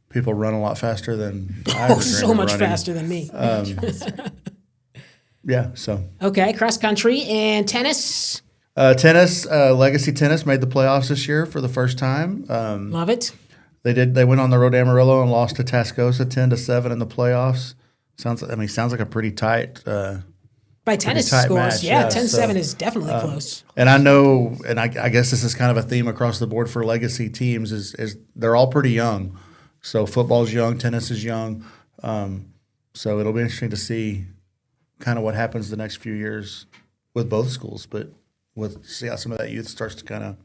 people run a lot faster than I Oh, ever so dreamed of much running. faster than me. Yeah, so. Okay, cross country and tennis. Tennis, Legacy Tennis made the playoffs this year for the first time. Love it. They went on the road to Amarillo and lost to Tascosa 10-7 in the playoffs. Sounds like a pretty tight. By tennis tight scores, match, yeah, yeah, 10-7 so, is definitely close. And I know, and I guess this is kind of a theme across the board for Legacy teams is they're all pretty young. So football's young, tennis is young. So it'll be interesting to see kind of what happens the next few years with both schools, but see how some of that youth starts to kind of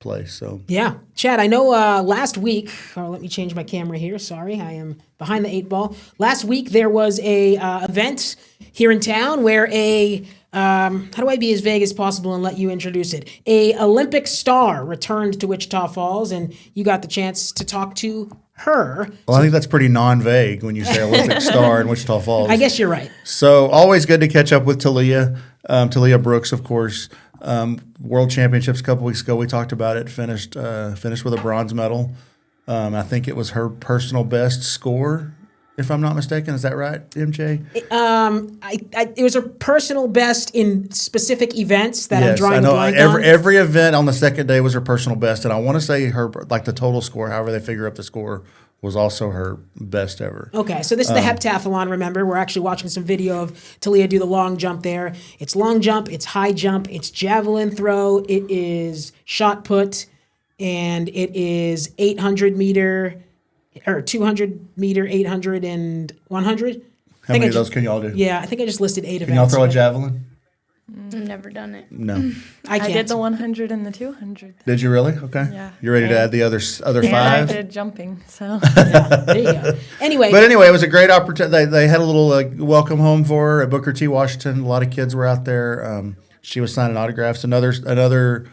play. So Yeah. Chad, I know last week, let me change my camera here. Sorry, I am behind the 8 ball. Last week there was a event here in town where how do I be as vague as possible and let you introduce it? A Olympic star returned to Wichita Falls, and you got the chance to talk to her. Well, I think that's pretty non-vague when you say Olympic star in Wichita Falls. I guess you're right. So always good to catch up with Talia. Talia Brooks, of course. World Championships a couple weeks ago. We talked about it. Finished with a bronze medal. I think it was her personal best score, if I'm not mistaken. Is that right, MJ? It was her personal best in specific events that I'm Yes, drawing I a know. blank on. Every event on the second day was her personal best, and I want to say her the total score, however they figure up the score, was also her best ever. Okay, so this is the heptathlon, remember. We're actually watching some video of Talia do the long jump there. It's long jump, it's high jump, it's javelin throw, it is shot put, and it is 800 meter, or 200 meter, 800, and 100. How many of those can y'all do? Yeah, I think I just listed 8 events. Can y'all throw a but javelin? I've never done it. No. I can't. I did the 100 and the 200. Did you really? Okay. Yeah. You ready to And- add the other And I five? did jumping, so. There you go. Anyway, But anyway, it was a great opportunity. They had a little welcome home for her at Booker T. Washington. A lot of kids were out there. She was signing autographs. Another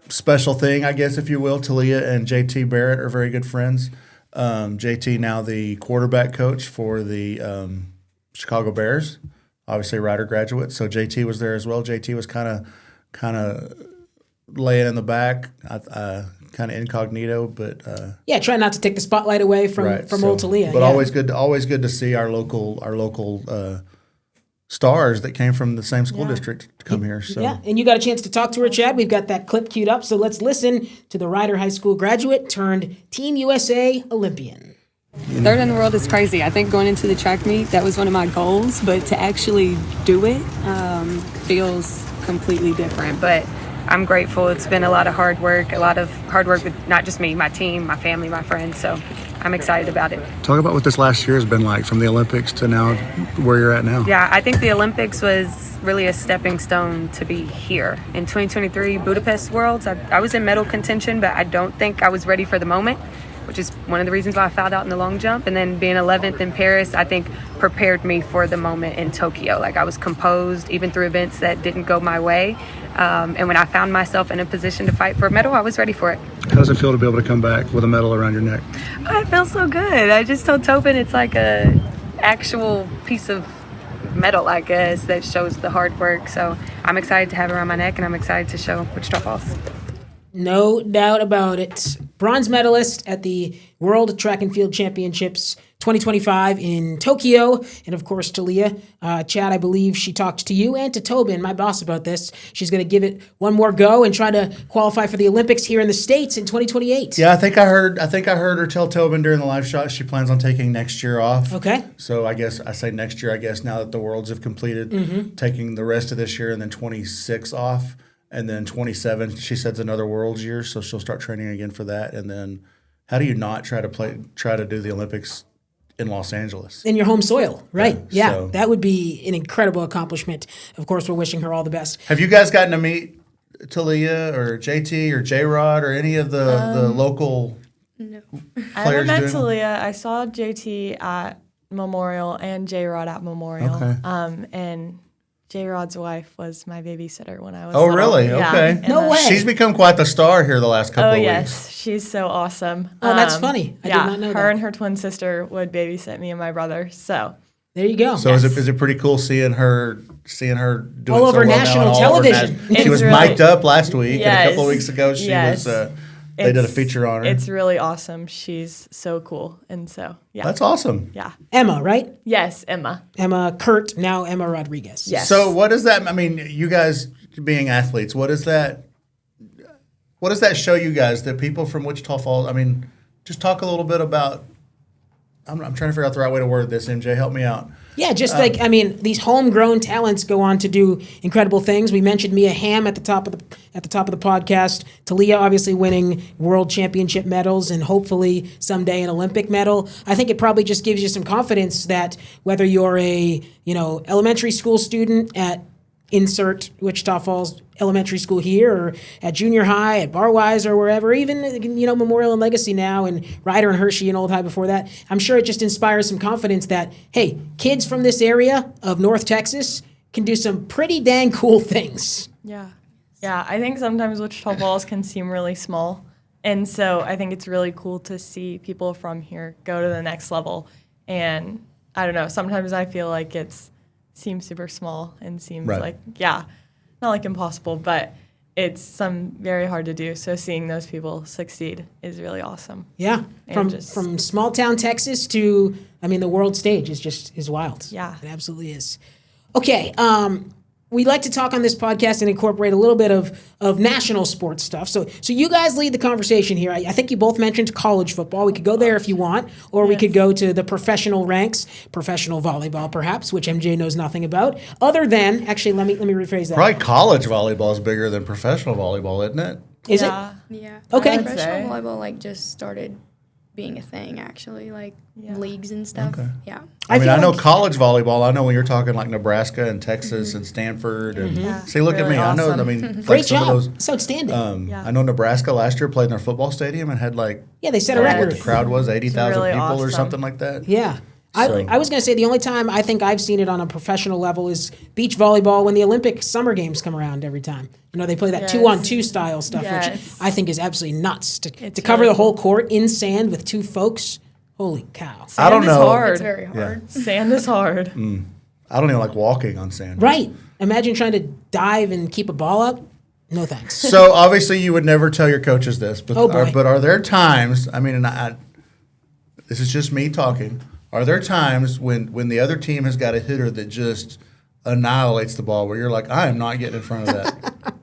special thing, I guess, if you will. Talia and JT Barrett are very good friends. JT now the quarterback coach for the Chicago Bears. Obviously, a Rider graduate. So JT was there as well. JT was kind of laying in the back, kind of incognito, but yeah, try not to take the spotlight away from old Talia. But yeah. always good to see our local stars that came from the same school district come here. So Yeah, and you got a chance to talk to her, Chad. We've got that clip queued up, so let's listen to the Rider High School graduate turned Team USA Olympian. Third in the world is crazy. I think going into the track meet, that was one of my goals, but to actually do it feels completely different. But I'm grateful. It's been a lot of hard work with not just me, my team, my family, my friends. So I'm excited about it. talk about what this last year has been like from the Olympics to now where you're at now. Yeah, I think the Olympics was really a stepping stone to be here. In 2023 Budapest Worlds, I was in medal contention, but I don't think I was ready for the moment, which is one of the reasons why I fouled out in the long jump. And then being 11th in Paris, I think prepared me for the moment in Tokyo. Like I was composed even through events that didn't go my way. And when I found myself in a position to fight for a medal, I was ready for it. How does it feel to be able to come back with a medal around your neck? I feel so good. I just told Tobin it's like a actual piece of metal, I guess, that shows the hard work. So I'm excited to have it around my neck, and I'm excited to show Wichita Falls. No doubt about it. Bronze medalist at the World Track and Field Championships 2025 in Tokyo. And of course, Talia. Chad, I believe she talked to you and to Tobin, my boss, about this. She's going to give it one more go and try to qualify for the Olympics here in the States in 2028. Yeah, I think I heard her tell Tobin during the live shot she plans on taking next year off. Okay. So I guess I say next year, now that the Worlds have completed, taking the rest of this year and then 26 off. And then 27, she says another Worlds year, so she'll start training again for that. And then, how do you not try to do the Olympics in Los Angeles? In your home soil, right? Yeah, so- that would be an incredible accomplishment. Of course, we're wishing her all the best. Have you guys gotten to meet Talia or JT or J Rod or any of the local No. I players haven't met doing? Talia. I saw JT at Memorial and J-Rod at Memorial. Okay. And J-Rod's wife was my babysitter when I was Oh, little. really? Yeah. Okay. And No then- way. She's become quite the star here the last couple Oh, of yes. weeks. She's so awesome. Oh, that's funny. I did yeah, not know her that. and her twin sister would babysit me and my brother. So There you go. So is it pretty cool seeing her doing All over so well now national and all over television. she It's was really- mic'd up last week, and a couple of Yes. weeks ago she Yes. was. They did a It's- feature on her. It's really awesome. She's so cool. And so, yeah. That's awesome. Yeah. Emma, right? Yes, Emma. Emma Kurt, now Emma Rodriguez. Yes. So what does that? I mean, you guys being athletes, what does that show you guys that people from Wichita Falls? I mean, just talk a little bit about. I'm trying to figure out the right way to word this. MJ, help me out. Yeah, just these homegrown talents go on to do incredible things. We mentioned Mia Hamm at the top of the podcast. Talia obviously winning world championship medals and hopefully someday an Olympic medal. I think it probably just gives you some confidence that whether you're a elementary school student at insert Wichita Falls Elementary School here, or at junior high, at Barwise, or wherever, even Memorial and Legacy now, and Ryder and Hershey and Old High before that. I'm sure it just inspires some confidence that, hey, kids from this area of North Texas can do some pretty dang cool things. Yeah. Yeah. I think sometimes Wichita Falls can seem really small. And so I think it's really cool to see people from here go to the next level. And I don't know, sometimes I feel like seems super small and seems like, not like impossible, but it's very hard to do. So seeing those people succeed is really awesome. Yeah, from small town Texas to, the world stage is wild. Yeah. It absolutely is. Okay, we like to talk on this podcast and incorporate a little bit of national sports stuff. So you guys lead the conversation here. I think you both mentioned college football. We could go there if you want, or we could go to the professional ranks, professional volleyball perhaps, which MJ knows nothing about. Other than, actually, let me rephrase that. Probably college volleyball is bigger than professional volleyball, isn't it? Is it? Yeah. Okay. Professional volleyball just started being a thing actually, leagues and stuff. Okay. Yeah. I know like- college volleyball. I know when you're talking like Nebraska and Texas and Stanford. And see, look at Really me. awesome. I know. Like Great some job. of those. It's outstanding. I know Nebraska last year played in their football stadium and had They set a what record. the crowd was 80,000 really people or awesome. something like that. Yeah. So- I was going to say the only time I think I've seen it on a professional level is beach volleyball when the Olympic summer games come around every time. They play that 2-on-2 style stuff, which Yes. I think is absolutely nuts. To It's cover really the whole cool. court in sand with two folks, holy cow. I don't Sand is know. hard. It's very hard. Sand is hard. I don't even like walking on sand. Right. Imagine trying to dive and keep a ball up. No thanks. So obviously you would never tell your coaches this, but Oh, boy. are there times? This is just me talking. Are there times when the other team has got a hitter that just annihilates the ball where you're like, I am not getting in front of that?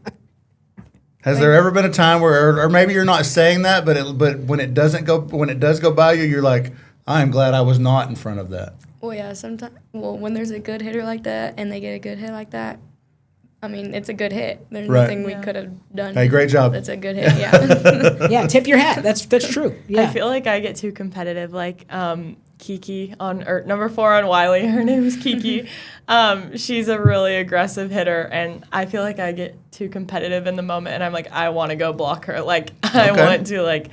Has there ever been a time where, or maybe you're not saying that, but when it does go by you, you're like, I am glad I was not in front of that. Well, yeah, sometimes. Well, when there's a good hitter like that and they get a good hit like that, it's a good hit. There's Right. nothing we could have done. Hey, great job. It's a good hit, yeah. Yeah, tip your hat. That's true. Yeah. I feel like I get too competitive. Like Kiki number 4 on Wiley, her name is Kiki. She's a really aggressive hitter, and I feel like I get too competitive in the moment, and I'm like, I want to go block her. Like I Okay. want to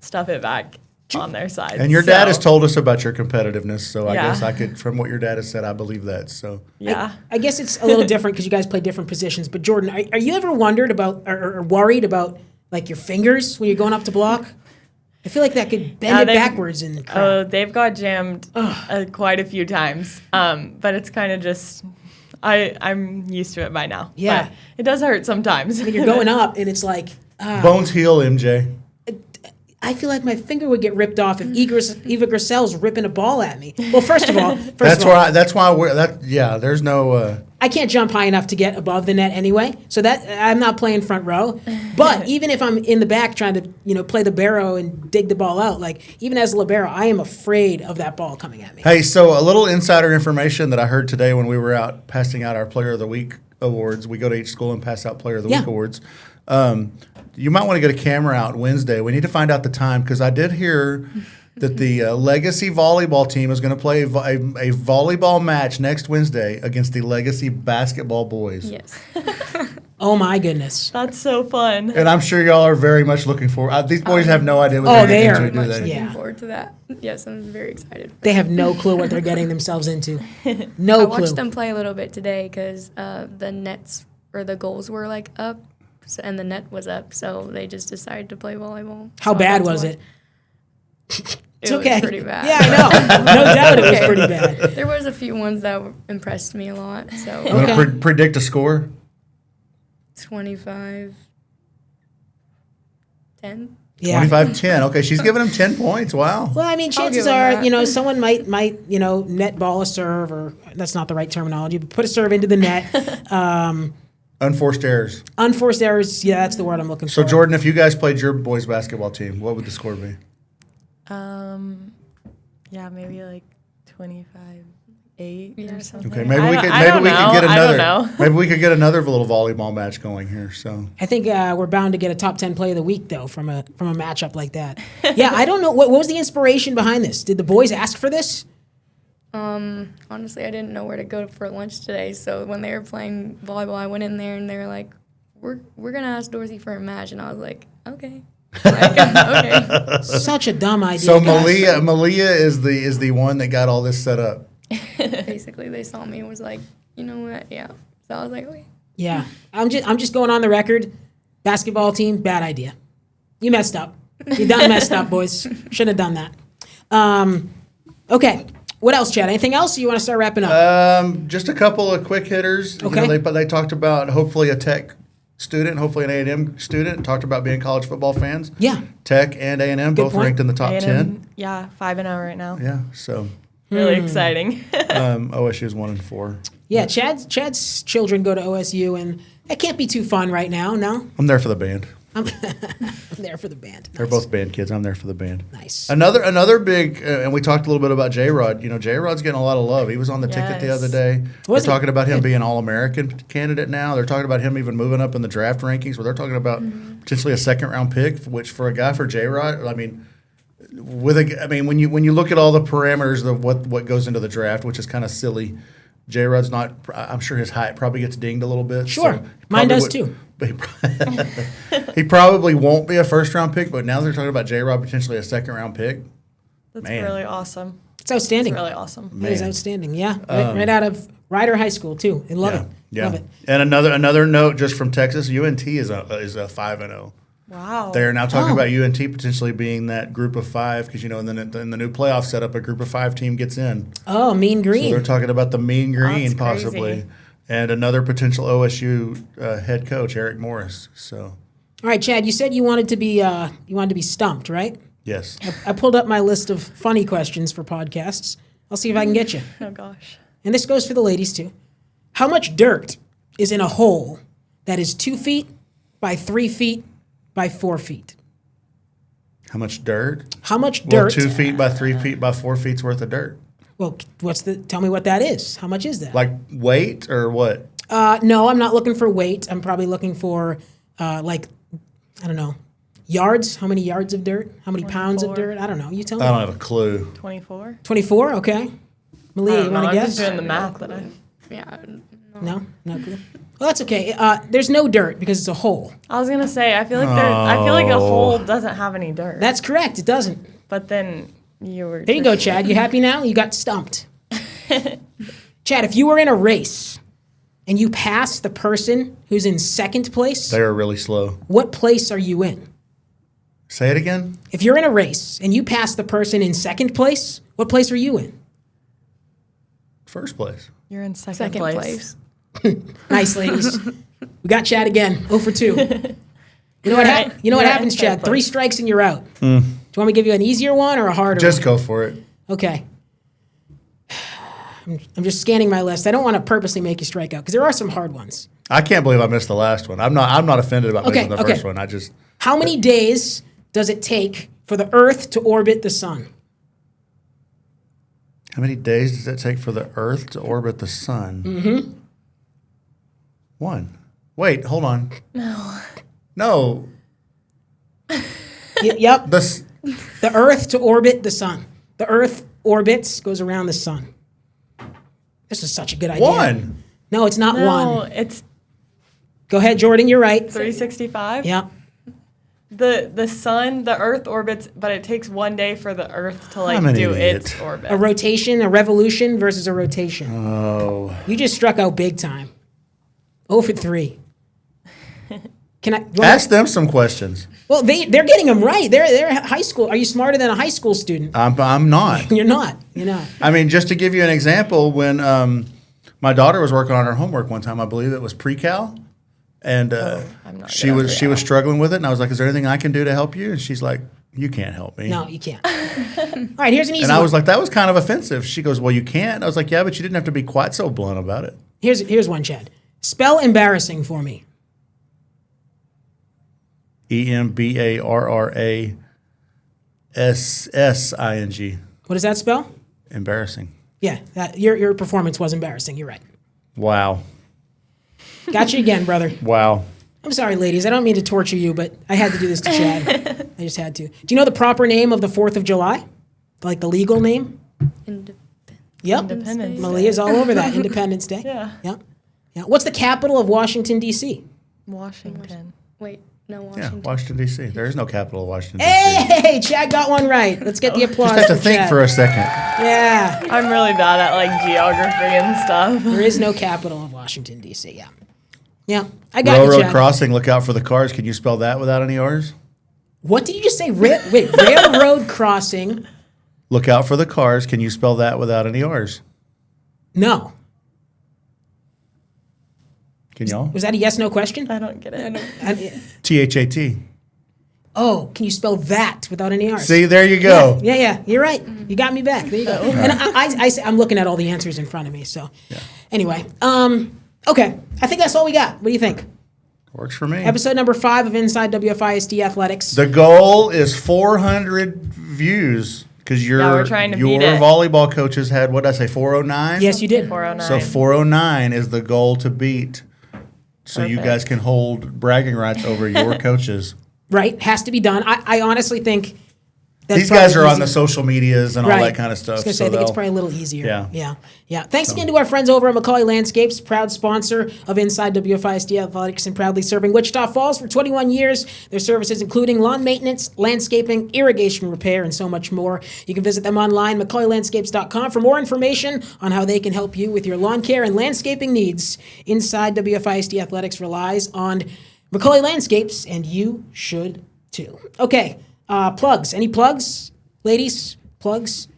stuff it back on their side. And your dad has So, told us about your competitiveness, so I Yeah. guess I could, from what your dad has said, I believe that. So Yeah. I guess it's a little different because you guys play different positions. But Jordan, are you ever wondered about or worried about your fingers when you're going up to block? I feel like that could bend it they- backwards in the crowd. Oh, they've got jammed quite a few times. But it's kind of just, I'm used to it by now. Yeah. But it does hurt sometimes. You're going up, and it's like, bones heal, MJ. I feel like my finger would get ripped off if Eva Grassel's ripping a ball at me. Well, first of all, there's no. I can't jump high enough to get above the net anyway, so that I'm not playing front row. But even if I'm in the back trying to play the barrow and dig the ball out, even as a libero, I am afraid of that ball coming at me. Hey, so a little insider information that I heard today when we were out passing out our Player of the Week awards. We go to each school and pass out Player of the Week awards. You might want to get a camera out Wednesday. We need to find out the time because I did hear that the Legacy volleyball team is going to play a volleyball match next Wednesday against the Legacy basketball boys. Yes. Oh my goodness! That's so fun. And I'm sure y'all are very much looking forward. These boys have no idea what they they're are getting into, Much do looking they? forward to that. Yes, I'm very excited. They have no clue what they're getting themselves into. No I clue. watched them play a little bit today because the nets or the goals were up, and the net was up, so they just decided to play volleyball. How So I bad got to was watch. it? It It's okay. was pretty bad. Yeah, I know. No doubt it was Okay. pretty bad. There was a few ones that impressed me a lot. So You want Okay. to predict a score? 25-10. Yeah. 25-10. Okay, she's giving him 10 points. Wow. Well, I mean, chances give 'em are, that. someone might, net ball a serve, or that's not the right terminology, but put a serve into the net. Unforced errors. Unforced errors, yeah, that's the word I'm looking So, for. Jordan, if you guys played your boys' basketball team, what would the score be? Yeah, maybe 25-8 Yeah, or something. Okay, maybe we could I don't get know. I another. don't know. Maybe we could get another little volleyball match going here. So I think we're bound to get a top 10 play of the week, though, from a matchup like that. Yeah, I don't know. What was the inspiration behind this? Did the boys ask for this? Honestly, I didn't know where to go for lunch today. So when they were playing volleyball, I went in there and they were like, "We're gonna ask Dorsey for a match," and I was like, "Okay." Okay. Such a dumb idea. so guys. Malia is the one that got all this set up. Basically, they saw me and was like, "You know what? Yeah." So I was like, "Okay." Yeah, I'm just going on the record. Basketball team, bad idea. You messed up. You done messed up, boys. Shouldn't have done that. Okay. What else, Chad? Anything else? Or you want to start wrapping up? Just a couple of quick hitters. Okay. They talked about hopefully a Tech student, hopefully an A&M student. Talked about being college football fans. Yeah. Tech and A&M both point. ranked in the top 10. Yeah, 5-0 right now. Yeah, so Really exciting. OSU is 1-4. Yeah, Chad's children go to OSU, and it can't be too fun right now. No, I'm there for the band. I'm there for the band. They're both band kids. I'm there for the band. Nice. Another big, and we talked a little bit about J-Rod. You know, J-Rod's getting a lot of love. He was on the ticket the Yes. other day. Was They're he? talking about him Good. being an All-American candidate now. They're talking about him even moving up in the draft rankings, where they're talking about potentially a second-round pick, which for a guy for J-Rod, I mean, when you look at all the parameters of what goes into the draft, which is kind of silly. J-Rod's not. I'm sure his height probably gets dinged a little bit. Sure. so he Mine probably does would- too. But he probably won't be a first-round pick. But now they're talking about J-Rod potentially a second-round pick. That's Man. really awesome. It's outstanding. It's really awesome. It is Man. outstanding. Yeah, right out of Ryder High School too. I love it. Yeah. Love it. And another note just from Texas, UNT is a 5-0. Wow. They are now talking Oh. about UNT potentially being that group of 5 because and then in the new playoff setup, a group of 5 team gets in. Oh, Mean So Green. they're talking about the Mean Green That's possibly, crazy. and another potential OSU head coach Eric Morris. So All right, Chad. You said you wanted to be stumped, right? yes, I pulled up my list of funny questions for podcasts. I'll see if I can get you. Oh gosh. And this goes for the ladies too. How much dirt is in a hole that is 2 feet by 3 feet by 4 feet? how much dirt? How much Well, dirt? 2 feet by 3 feet by 4 feet's worth of dirt. Well, tell me what that is. How much is that? Like weight or what? No, I'm not looking for weight. I'm probably looking for, I don't know, yards. How many yards of dirt? How many pounds of 24. dirt? I don't know. You tell me. I don't have a clue. 24. 24. Okay. Malia, you want to I'm guess? just doing the math that I. Yeah. No clue. Well, that's okay. There's no dirt because it's a hole. I was gonna say I feel like a hole doesn't have any dirt. That's correct. It doesn't. But then you were. There you go, Chad. You happy now? You got stumped. Chad, if you were in a race and you pass the person who's in second place, They are really slow. what place are you in? Say it again. If you're in a race and you pass the person in second place, what place are you in? First place. You're in second, Second place. Nice, ladies. We got Chad again. 0 for 2. You know what, You're right. you know what You're in happens, third Chad? place. 3 strikes and you're out. Do you want me to give you an easier one or a harder Just one? go for it. Okay. I'm just scanning my list. I don't want to purposely make you strike out because there are some hard ones. I can't believe I missed the last one. I'm not offended about Okay, missing the okay. first one. I just How many days does it take for the Earth to orbit the sun? how many days does it take for the Earth to orbit the sun? Mm-hmm. 1. Wait, hold on. No. Yep. The The Earth to orbit the sun. The Earth orbits, goes around the sun. This is such a good idea. 1. No, it's not No, one. it's Go ahead, Jordan. You're right. 365. Yep. The sun, the Earth orbits, but it takes 1 day for the Earth to I'm an do idiot. its orbit. A rotation, a revolution versus a rotation. Oh. You just struck out big time. 0 for 3. Can I? Ask them some questions. Well, they're getting them right. They're high school. Are you smarter than a high school student? I'm not. You're not. You're not. I mean, just to give you an example, when my daughter was working on her homework one time, I believe it was pre-cal, and I'm not she good at was pre-cal. struggling with it, and I was like, "Is there anything I can do to help you?" And she's like, "You can't help me." No, you can't. All right, here's an easy And I one. was like, "That was kind of offensive." She goes, "Well, you can't." I was like, "Yeah, but you didn't have to be quite so blunt about it." Here's one, Chad. Spell embarrassing for me. EMBARRASSING. What does that spell? Embarrassing. Yeah, your performance was embarrassing. You're right. Wow. Got you again, brother. Wow. I'm sorry, ladies. I don't mean to torture you, but I had to do this to Chad. I just had to. Do you know the proper name of the 4th of July? Like the legal name? Yep. Independence Day. Malia's all over that. Independence Day. Yeah. Yep. Yeah. What's the capital of Washington, D.C.? Washington. Wait, no, Yeah, Washington. Washington, D.C. There is no capital of Washington, D.C. Hey, Chad got one right. Let's get the applause. Just have to for think Chad. for a second. Yeah. I'm really bad at like geography and stuff. There is no capital of Washington, D.C. Yeah. Yeah. I got you, Railroad Chad. crossing, look out for the cars. Can you spell that without any R's? What did you just say? Railroad crossing. Look out for the cars. Can you spell that without any R's? No. Can y'all? Was that a yes/no question? I don't get it. THAT. Oh, can you spell that without any R's? See, there you go. Yeah. You're right. You got me back. There you go. And I'm looking at all the answers in front of me. So, anyway, okay. I think that's all we got. What do you think? Works for me. Episode number 5 of Inside WFISD Athletics. The goal is 400 views because we're trying to your beat it. volleyball coaches had, what did I say, 409? Yes, you did. 409. So 409 is the goal to beat. So you guys can hold bragging rights over your coaches. Right, has to be done. I honestly think These guys are on the social medias and all that kind of stuff. I was going to say, I think it's probably a little easier. Yeah. Yeah. Thanks again to our friends over at Macaulay Landscapes, proud sponsor of Inside WFISD Athletics and proudly serving Wichita Falls for 21 years. Their services including lawn maintenance, landscaping, irrigation repair, and so much more. You can visit them online, MacAullayLandscapes.com, for more information on how they can help you with your lawn care and landscaping needs. Inside WFISD Athletics relies on Macaulay Landscapes, and you should too. Okay. Plugs. Any plugs? Ladies, plugs?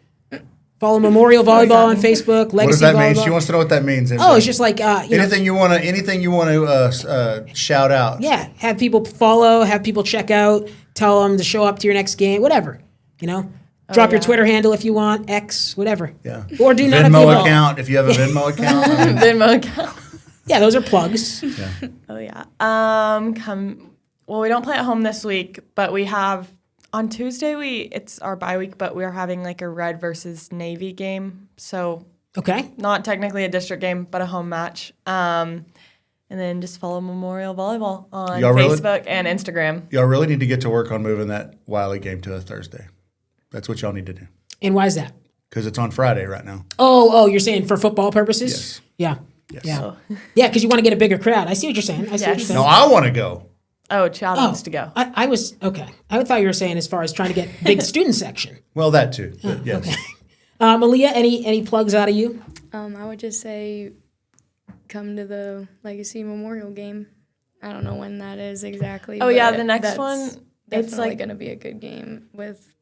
Follow Memorial Volleyball on Facebook. Legacy What does that mean? Volleyball. She wants to know what that means. Oh, it's just like anything you want to shout out. Yeah, have people follow, have people check out, tell them to show up to your next game, whatever. Drop your Twitter handle if you want, X, whatever. Yeah. Or do none of the Venmo above. account if you have a Venmo account. Venmo account. Yeah, those are plugs. Yeah. Oh yeah. Well, we don't play at home this week, but we have on Tuesday. It's our bye week, but we are having like a Red versus Navy game. So Okay. not technically a district game, but a home match. And then just follow Memorial Volleyball on Y'all really- Facebook and Instagram. Y'all really need to get to work on moving that Wiley game to a Thursday. That's what y'all need to do. And why is that? Because it's on Friday right now. Oh, you're saying for football purposes? Yes. Yeah. Yes. Yeah. Yeah, because you want to get a bigger crowd. I see what you're saying. I see what you're Yes. saying. No, I want to go. Oh, Chad wants to go. I was, okay. I thought you were saying as far as trying to get big student section. Well, that too. But yes. Malia, any plugs out of you? I would just say come to the Legacy Memorial game. I don't know when that is exactly. Oh, yeah, but the next that's one, it's definitely like- going to be a good game with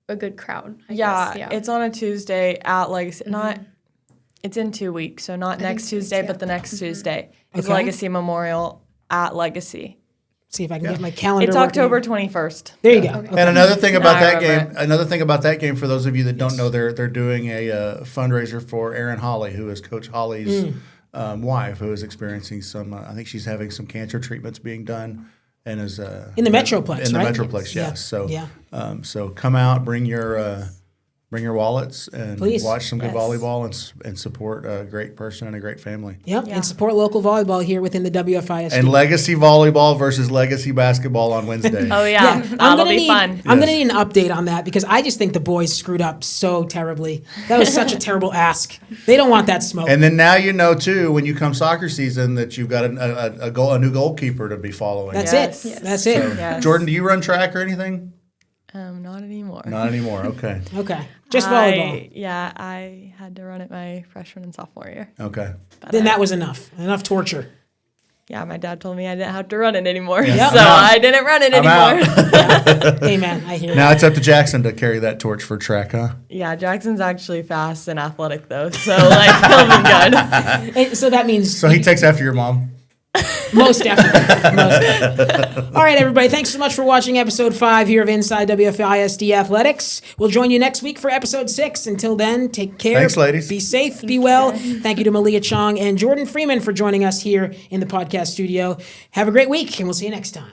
a good crowd. I Yeah, guess. it's on a Tuesday at Legacy. It's in 2 weeks, so not next Tuesday, but the next Tuesday. It's Okay. Legacy Memorial at Legacy. See if I can get my calendar. It's working. October 21st. There you go. Okay. And another thing about I that remember game, for those of you that don't know, they're doing a fundraiser for Erin Holly, who is Coach Holly's wife, who is experiencing some. I think she's having some cancer treatments being done, and is In the Metroplex, In the right? Metroplex, Yeah. yes. So, Yeah. So come out, bring your wallets, and Please. watch some good Yes. volleyball and support a great person and a great family. Yep, Yeah. and support local volleyball here within the WFISD. And Legacy volleyball versus Legacy basketball on Wednesday. Oh, yeah. That'll be fun. I'm going to need an update on that because I just think the boys screwed up so terribly. That was such a terrible ask. They don't want that smoke. And then now you know too, when you come soccer season, that you've got a new goalkeeper to be following. That's Yes. it. Yes. That's it. Yes. Jordan, do you run track or anything? Not anymore. Not anymore. Okay. Okay, just volleyball. I had to run it my freshman and sophomore year. Okay. Then that was enough. Enough torture. Yeah, my dad told me I didn't have to run it anymore, Yep. so I didn't run it I'm anymore. out. Amen. I hear Now you. it's up to Jackson to carry that torch for track, huh? Yeah, Jackson's actually fast and athletic though, so like he'll be good. And so that means So he takes after your mom. most definitely. Most definitely. All right, everybody. Thanks so much for watching episode 5 here of Inside WFISD Athletics. We'll join you next week for episode 6. Until then, take care. Thanks, ladies. Be safe. Be well. Thank you to Malia Chong and Jordan Freeman for joining us here in the podcast studio. Have a great week, and we'll see you next time.